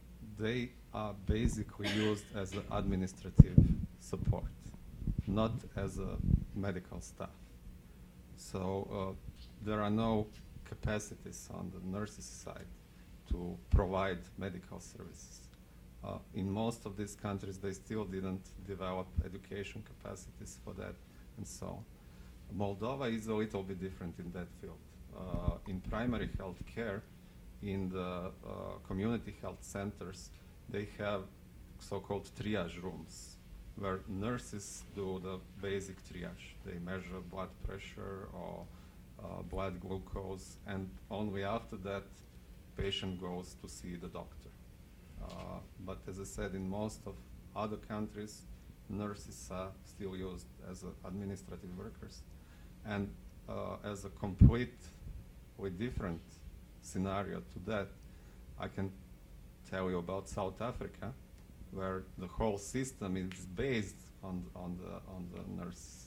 are basically used as an administrative support, not as a medical staff. So there are no capacities on the nurses' side to provide medical services. In most of these countries, they still didn't develop education capacities for that, and so on. Moldova is a little bit different in that field. in primary health care, in the community health centers, they have so-called triage rooms where nurses do the basic triage. They measure blood pressure or blood glucose, and only after that patient goes to see the doctor. But as I said, in most of other countries, nurses are still used as administrative workers. And as a completely different scenario to that, I can tell you about South Africa, where the whole system is based on the nurse.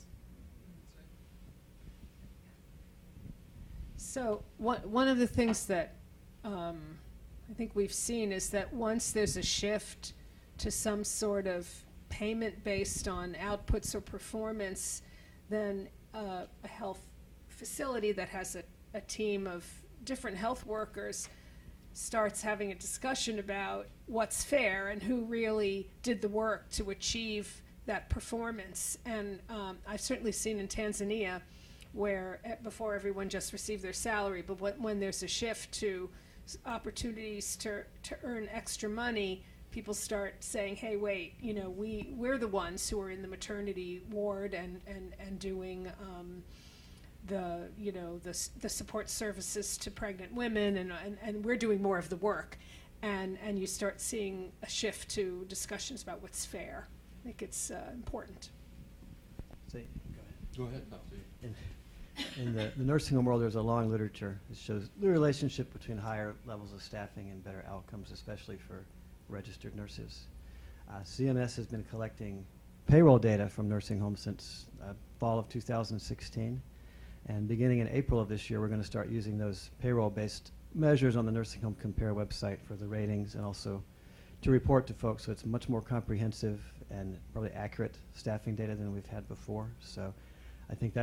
So one of the things that I think we've seen is that once there's a shift to some sort of payment based on outputs or performance, then a health facility that has a team of different health workers starts having a discussion about what's fair and who really did the work to achieve that performance. And I've certainly seen in Tanzania where before everyone just received their salary, but when there's a shift to opportunities to earn extra money, people start saying, hey, wait, you know, we're the ones who are in the maternity ward and doing the support services to pregnant women, and we're doing more of the work, and you start seeing a shift to discussions about what's fair. I think it's important. Go ahead. No, in the nursing home world, there's a long literature that shows the relationship between higher levels of staffing and better outcomes, especially for registered nurses. CMS has been collecting payroll data from nursing homes since fall of 2016. And beginning in April of this year, we're going to start using those payroll-based measures on the Nursing Home Compare website for the ratings and also to report to folks. So it's much more comprehensive and probably accurate staffing data than we've had before. So I think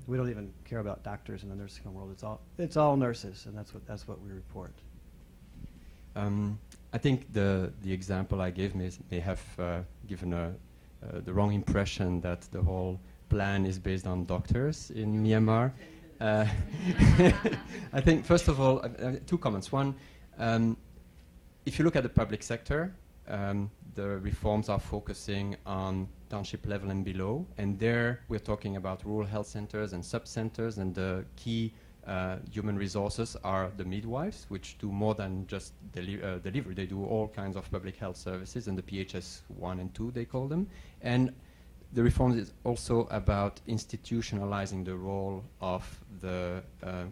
we don't even care about doctors in the nursing home world. It's all nurses, and that's what we report. I think the example I gave may have given the wrong impression that the whole plan is based on doctors in Myanmar. I think, first of all, two comments. One, if you look at the public sector, the reforms are focusing on township level and below, and there we're talking about rural health centers and sub-centers, and the key human resources are the midwives, which do more than just delivery. They do all kinds of public health services, and the PHS 1 and 2, they call them. And the reform is also about institutionalizing the role of the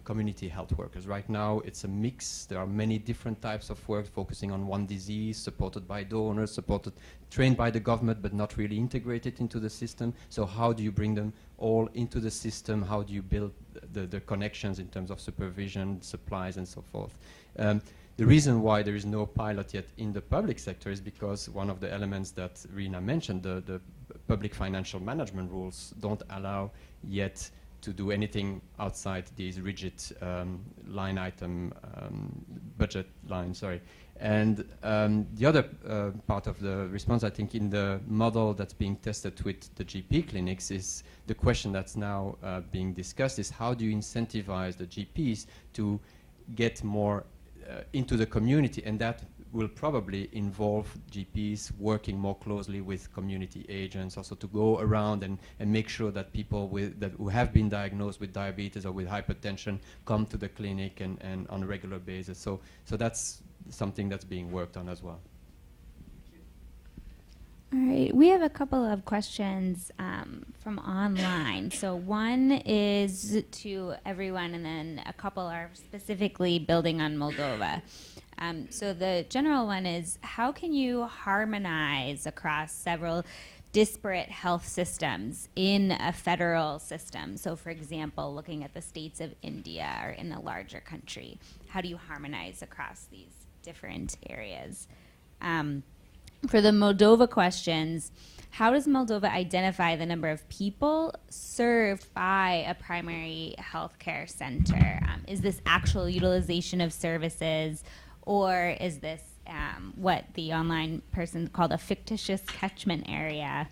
community health workers. Right now, it's a mix. There are many different types of work focusing on one disease, supported by donors, trained by the government, but not really integrated into the system. So how do you bring them all into the system? How do you build the connections in terms of supervision, supplies, and so forth? The reason why there is no pilot yet in the public sector is because one of the elements that Rena mentioned, the public financial management rules don't allow yet to do anything outside these rigid line item budget lines, And the other part of the response, I think, in the model that's being tested with the GP clinics is the question that's now being discussed is how do you incentivize the GPs to get more into the community, and that will probably involve GPs working more closely with community agents, also to go around and make sure that people who have been diagnosed with diabetes or with hypertension come to the clinic and on a regular basis. So that's something that's being worked on as well. All right, we have a couple of questions from online. So one is to everyone, and then a couple are specifically building on Moldova. So the general one is, how can you harmonize across several disparate health systems in a federal system? So for example, looking at the states of India or in a larger country, how do you harmonize across these different areas? For the Moldova questions, how does Moldova identify the number of people served by a primary health care center? Is this actual utilization of services, or is this what the online person called a fictitious catchment area?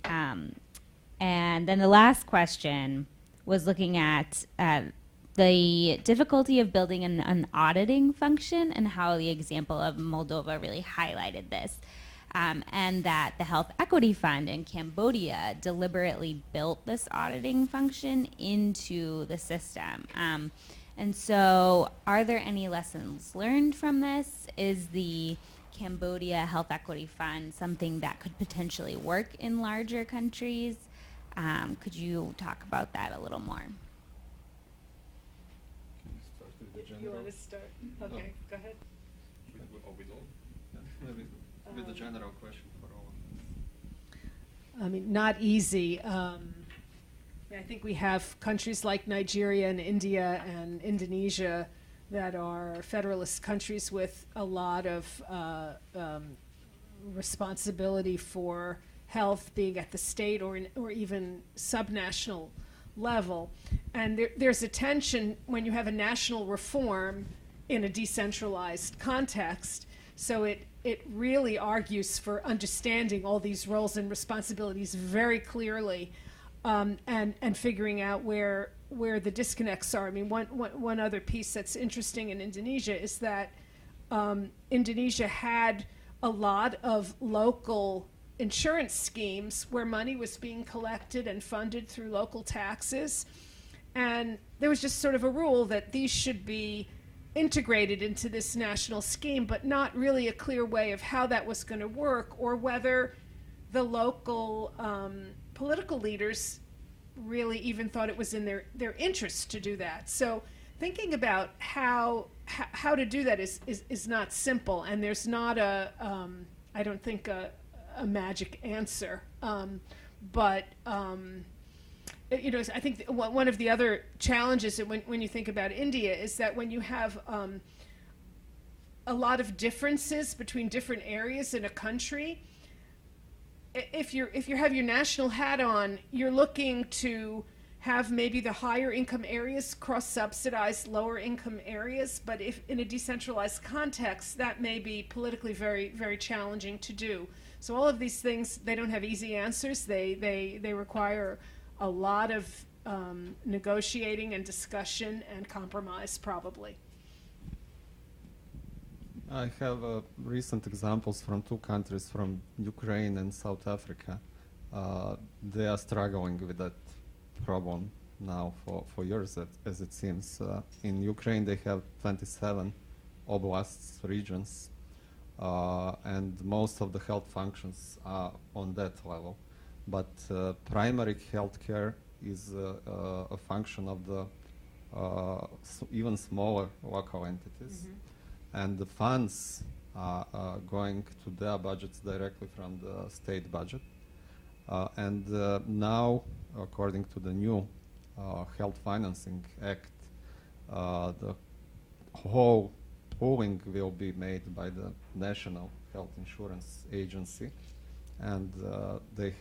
And then the last question was looking at the difficulty of building an auditing function and how the example of Moldova really highlighted this. And that the Health Equity Fund in Cambodia deliberately built this auditing function into the system. And so are there any lessons learned from this? Is the Cambodia Health Equity Fund something that could potentially work in larger countries? Could you talk about that a little more? You want to start? Okay, go ahead. With the general question for all. I mean, not easy. I think we have countries like Nigeria and India and Indonesia that are federalist countries with a lot of responsibility for health being at the state or even subnational level. And there's a tension when you have a national reform in a decentralized context. So it really argues for understanding all these roles and responsibilities very clearly, and figuring out where the disconnects are. I mean, one other piece that's interesting in Indonesia is that Indonesia had a lot of local insurance schemes where money was being collected and funded through local taxes, and there was just sort of a rule that these should be integrated into this national scheme, but not really a clear way of how that was going to work, or whether the local political leaders really even thought it was in their interest to do that. So thinking about how to do that is not simple, and there's not I don't think a magic answer, but I think one of the other challenges when you think about India is that when you have a lot of differences between different areas in a country, if you have your national hat on, you're looking to have maybe the higher income areas cross-subsidize lower income areas, but if in a decentralized context, that may be politically very, very challenging to do. So all of these things, they don't have easy answers. They require a lot of negotiating and discussion and compromise, probably. I have recent examples from two countries, from Ukraine and South Africa. They are struggling with that problem now for years, as it seems. In Ukraine, they have 27 oblasts, regions, and most of the health functions are on that level. But primary health care is a function of the even smaller local entities. Mm-hmm. And the funds are going to their budgets directly from the state budget. And now, according to the new Health Financing Act, the whole pooling will be made by the National Health Insurance Agency. And they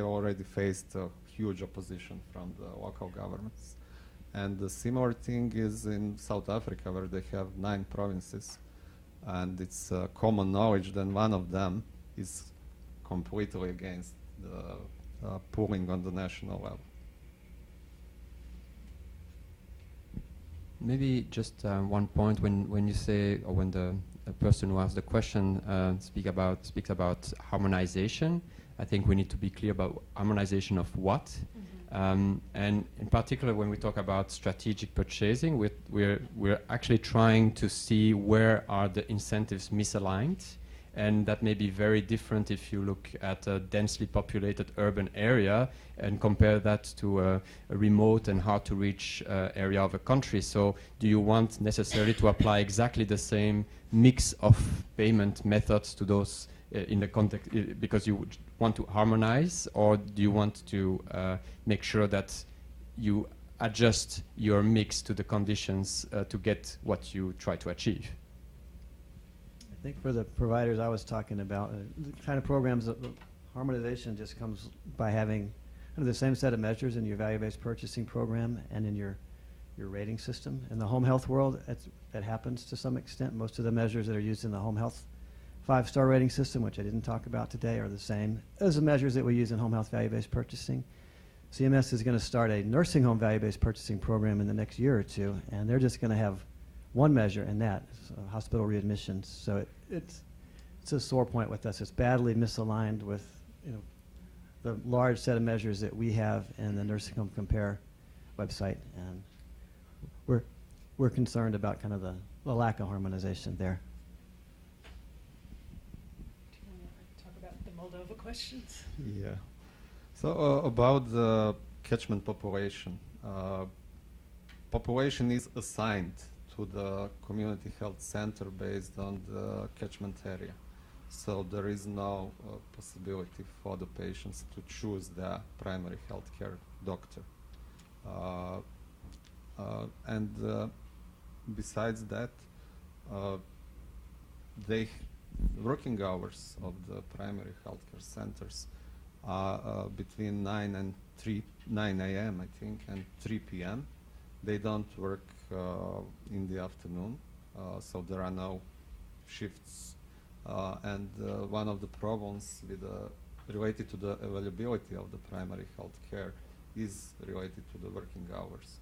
already faced a huge opposition from the local governments. And the similar thing is in South Africa, where they have 9 provinces, and it's common knowledge that one of them is completely against the pooling on the national level. Maybe just one point when you say, or when the person who asked the question speaks about harmonization. I think we need to be clear about harmonization of what. Mm-hmm. And in particular, when we talk about strategic purchasing, we're actually trying to see where are the incentives misaligned. And that may be very different if you look at a densely populated urban area and compare that to a remote and hard to reach area of a country. So do you want necessarily to apply exactly the same mix of payment methods to those in the context, because you want to harmonize, or do you want to make sure that you adjust your mix to the conditions to get what you try to achieve? I think for the providers I was talking about, the kind of programs, harmonization just comes by having the same set of measures in your value-based purchasing program and in your rating system. In the home health world, that happens to some extent. Most of the measures that are used in the home health 5-star rating system, which I didn't talk about today, are the same as the measures that we use in home health value-based purchasing. CMS is going to start a nursing home value-based purchasing program in the next year or two, and they're just going to have one measure, and that is hospital readmissions. So it's a sore point with us. It's badly misaligned with the large set of measures that we have in the Nursing Home Compare website, and we're concerned about kind of the lack of harmonization there. Do you want to talk about the Moldova questions? Yeah. So about the catchment population. Population is assigned to the community health center based on the catchment area. So there is no possibility for the patients to choose their primary health care doctor. And besides that, the working hours of the primary health care centers are between 9 a.m. I think and 3 p.m. They don't work in the afternoon, so there are no shifts. And one of the problems with related to the availability of the primary health care is related to the working hours.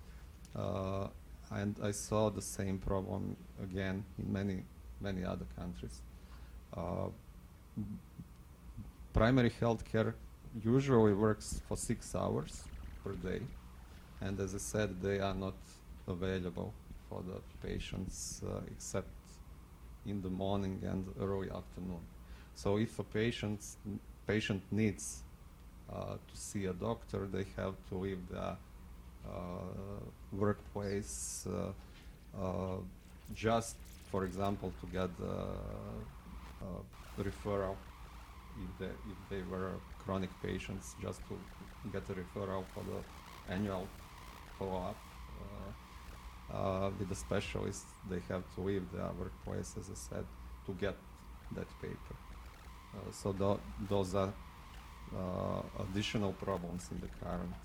And I saw the same problem again in many other countries. Primary health care usually works for 6 hours per day, and as I said, they are not available for the patients except in the morning and early afternoon. So if a patient needs to see a doctor, they have to leave their workplace just, for example, to get a referral if they were chronic patients, just to get a referral for the annual follow-up with the specialist. They have to leave their workplace, as I said, to get that paper. So those are additional problems in the current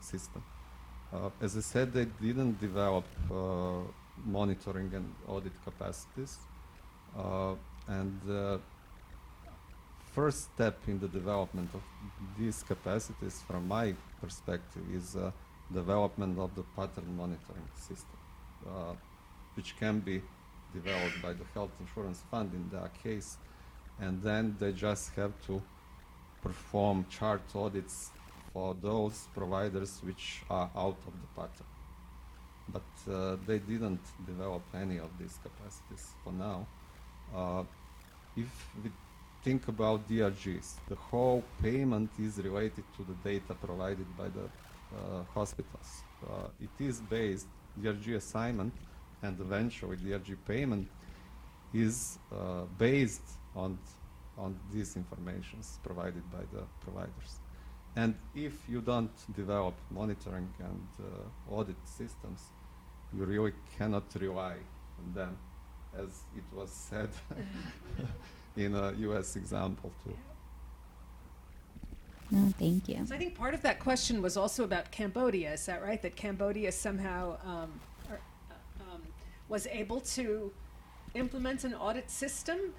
system. As I said, they didn't develop monitoring and audit capacities, and first step in the development of these capacities, from my perspective, is development of the pattern monitoring system, which can be developed by the Health Insurance Fund in their case, and then they just have to perform chart audits for those providers which are out of the pattern. But they didn't develop any of these capacities for now. If we think about DRGs, the whole payment is related to the data provided by the hospitals. It is based, DRG assignment and eventually DRG payment is based on these informations provided by the providers. And if you don't develop monitoring and audit systems, you really cannot rely on them, as it was said in a US example too. No, thank you. So I think part of that question was also about Cambodia. Is that right? That Cambodia somehow was able to implement an audit system?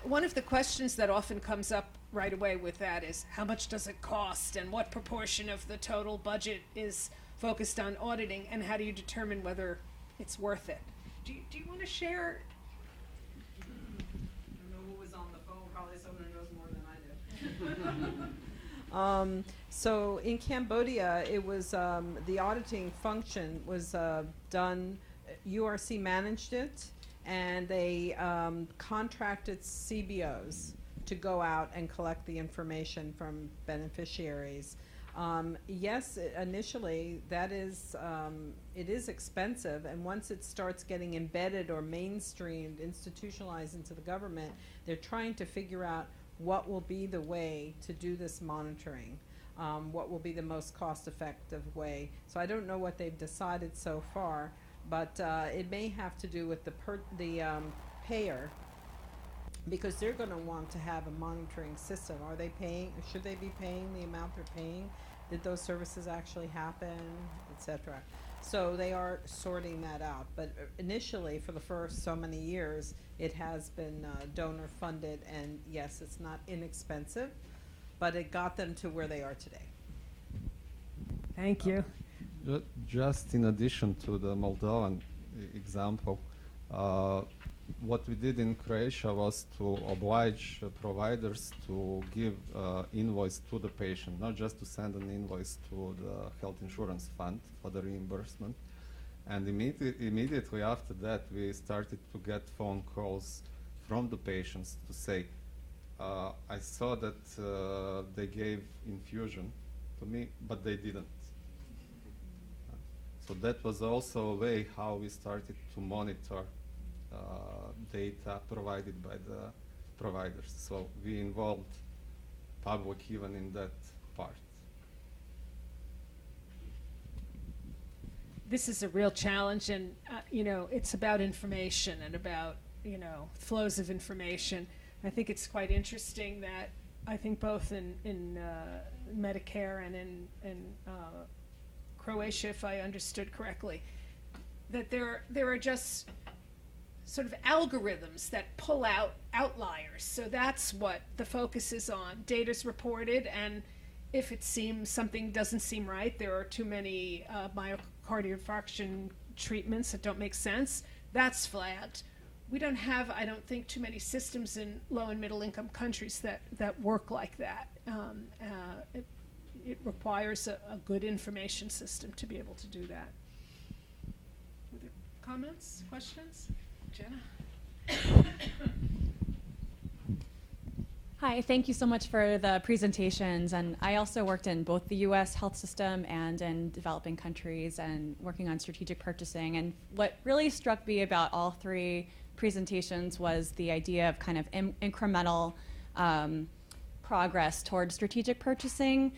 One of the questions that often comes up right away with that is, how much does it cost, and what proportion of the total budget is focused on auditing, and how do you determine whether it's worth it? Do you want to share? I don't know who was on the phone, probably someone who knows more than I do. So in Cambodia, it was the auditing function was done. URC managed it, and they contracted CBOs to go out and collect the information from beneficiaries. Yes, initially that is it is expensive, and once it starts getting embedded or mainstreamed, institutionalized into the government, they're trying to figure out what will be the way to do this monitoring, what will be the most cost-effective way. So I don't know what they've decided so far, but it may have to do with the payer, because they're going to want to have a monitoring system. Are they paying? Should they be paying the amount they're paying? Did those services actually happen, etc.? So they are sorting that out. But initially, for the first so many years, it has been donor funded, and yes, it's not inexpensive, but it got them to where they are today. Thank you. Just in addition to the Moldovan example, what we did in Croatia was to oblige providers to give invoice to the patient, not just to send an invoice to the health insurance fund for the reimbursement. And immediately after that, we started to get phone calls from the patients to say, I saw that they gave infusion to me, but they didn't. So that was also a way how we started to monitor data provided by the providers. So we involved public even in that part. This is a real challenge, and it's about information and about flows of information. I think it's quite interesting that I think both in Medicare and in Croatia, if I understood correctly, that there are just sort of algorithms that pull out outliers. So that's what the focus is on. Data's reported, and if it seems something doesn't seem right, there are too many myocardial infarction treatments that don't make sense, that's flagged. We don't have, I don't think, too many systems in low and middle income countries that work like that. It requires a good information system to be able to do that. Other comments, questions? Jenna? Hi, thank you so much for the presentations. And I also worked in both the US health system and in developing countries and working on strategic purchasing. And what really struck me about all three presentations was the idea of kind of incremental progress towards strategic purchasing.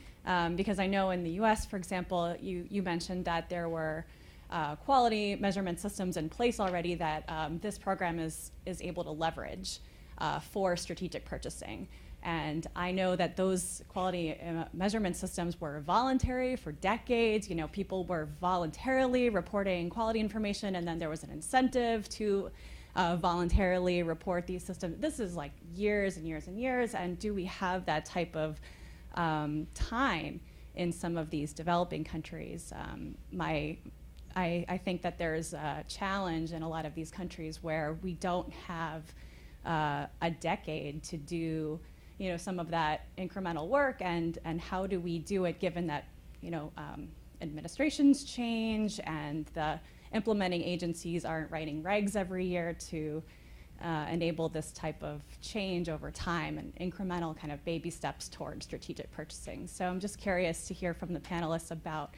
Because I know in the US, for example, you mentioned that there were quality measurement systems in place already that this program is able to leverage for strategic purchasing. And I know that those quality measurement systems were voluntary for decades. People were voluntarily reporting quality information, and then there was an incentive to voluntarily report these systems. This is like years and years and years, and do we have that type of time in some of these developing countries? I think that there's a challenge in a lot of these countries where we don't have a decade to do some of that incremental work, and how do we do it given that administrations change and the implementing agencies aren't writing regs every year to enable this type of change over time and incremental kind of baby steps toward strategic purchasing. So I'm just curious to hear from the panelists about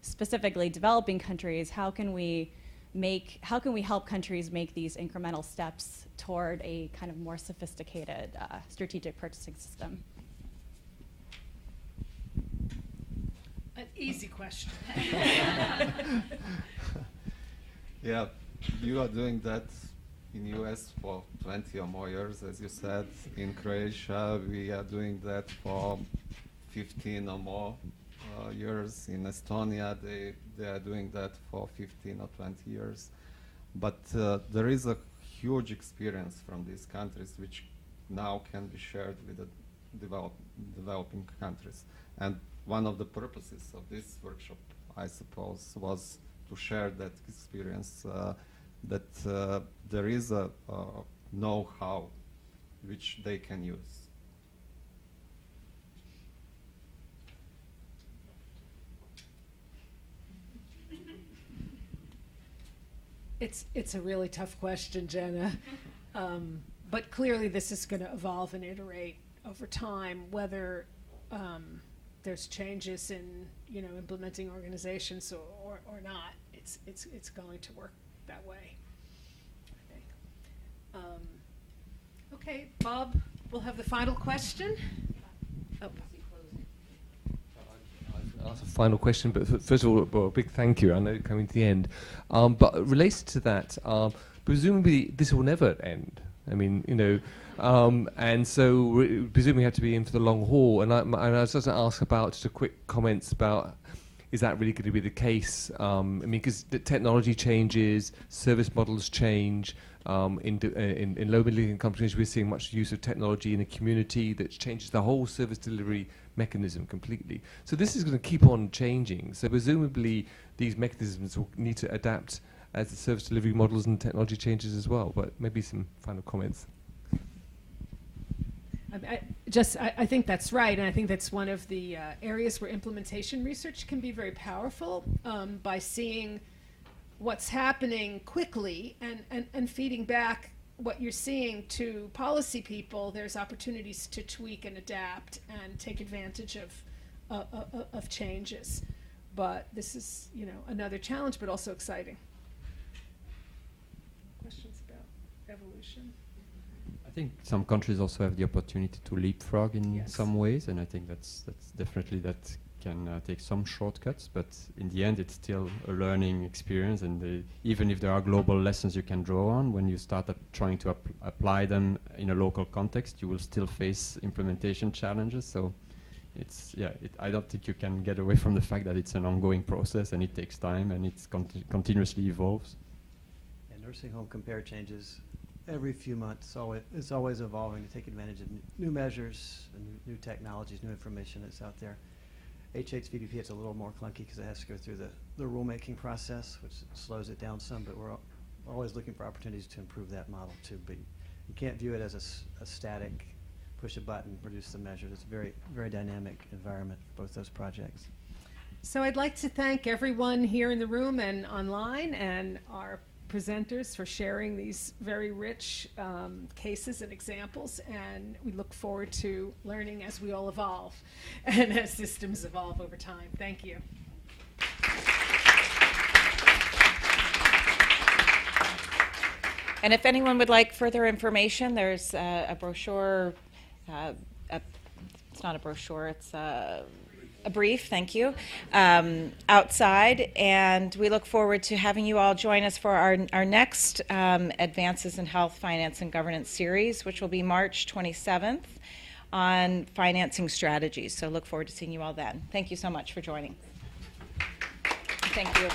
specifically developing countries. How can we help countries make these incremental steps toward a kind of more sophisticated strategic purchasing system? An easy question. Yeah, you are doing that in US for 20 or more years, as you said. In Croatia, we are doing that for 15 or more years. In Estonia, they are doing that for 15 or 20 years. But there is a huge experience from these countries which now can be shared with the developing countries. And one of the purposes of this workshop, I suppose, was to share that experience, that there is a know-how which they can use. It's a really tough question, Jenna. But clearly this is going to evolve and iterate over time, whether there's changes in implementing organizations or not. It's going to work that way, I think. Okay, Bob, we'll have the final question. Oh. Ask a final question, but first of all, a big thank you. I know coming to the end, but related to that, presumably this will never end. I mean, and so presumably we have to be in for the long haul. And I was just going to ask about just a quick comments about, is that really going to be the case? I mean, because the technology changes, service models change. In low middle income countries, we're seeing much use of technology in the community that changes the whole service delivery mechanism completely. So this is going to keep on changing. So presumably these mechanisms will need to adapt as the service delivery models and technology changes as well. But maybe some final comments. I think that's right, and I think that's one of the areas where implementation research can be very powerful, by seeing what's happening quickly and feeding back what you're seeing to policy people. There's opportunities to tweak and adapt and take advantage of changes. But this is, another challenge, but also exciting. Questions about evolution? I think some countries also have the opportunity to leapfrog in Yes. some ways, and I think that's definitely that can take some shortcuts, but in the end it's still a learning experience, and even if there are global lessons you can draw on, when you start trying to apply them in a local context, you will still face implementation challenges. So I don't think you can get away from the fact that it's an ongoing process and it takes time and it continuously evolves. And nursing home compare changes every few months, so it's always evolving to take advantage of new measures and new technologies, new information that's out there. HHVPP, it's a little more clunky because it has to go through the rulemaking process, which slows it down some, but we're always looking for opportunities to improve that model too. But you can't view it as a static, push a button, produce the measures. It's a very, very dynamic environment for both those projects. So I'd like to thank everyone here in the room and online, and our presenters for sharing these very rich cases and examples, and we look forward to learning as we all evolve and as systems evolve over time. Thank you. And if anyone would like further information, there's a brochure. It's not a brochure, it's a brief, thank you, outside. And we look forward to having you all join us for our next Advances in Health, Finance, and Governance series, which will be March 27th on financing strategies. So look forward to seeing you all then. Thank you so much for joining. Thank you.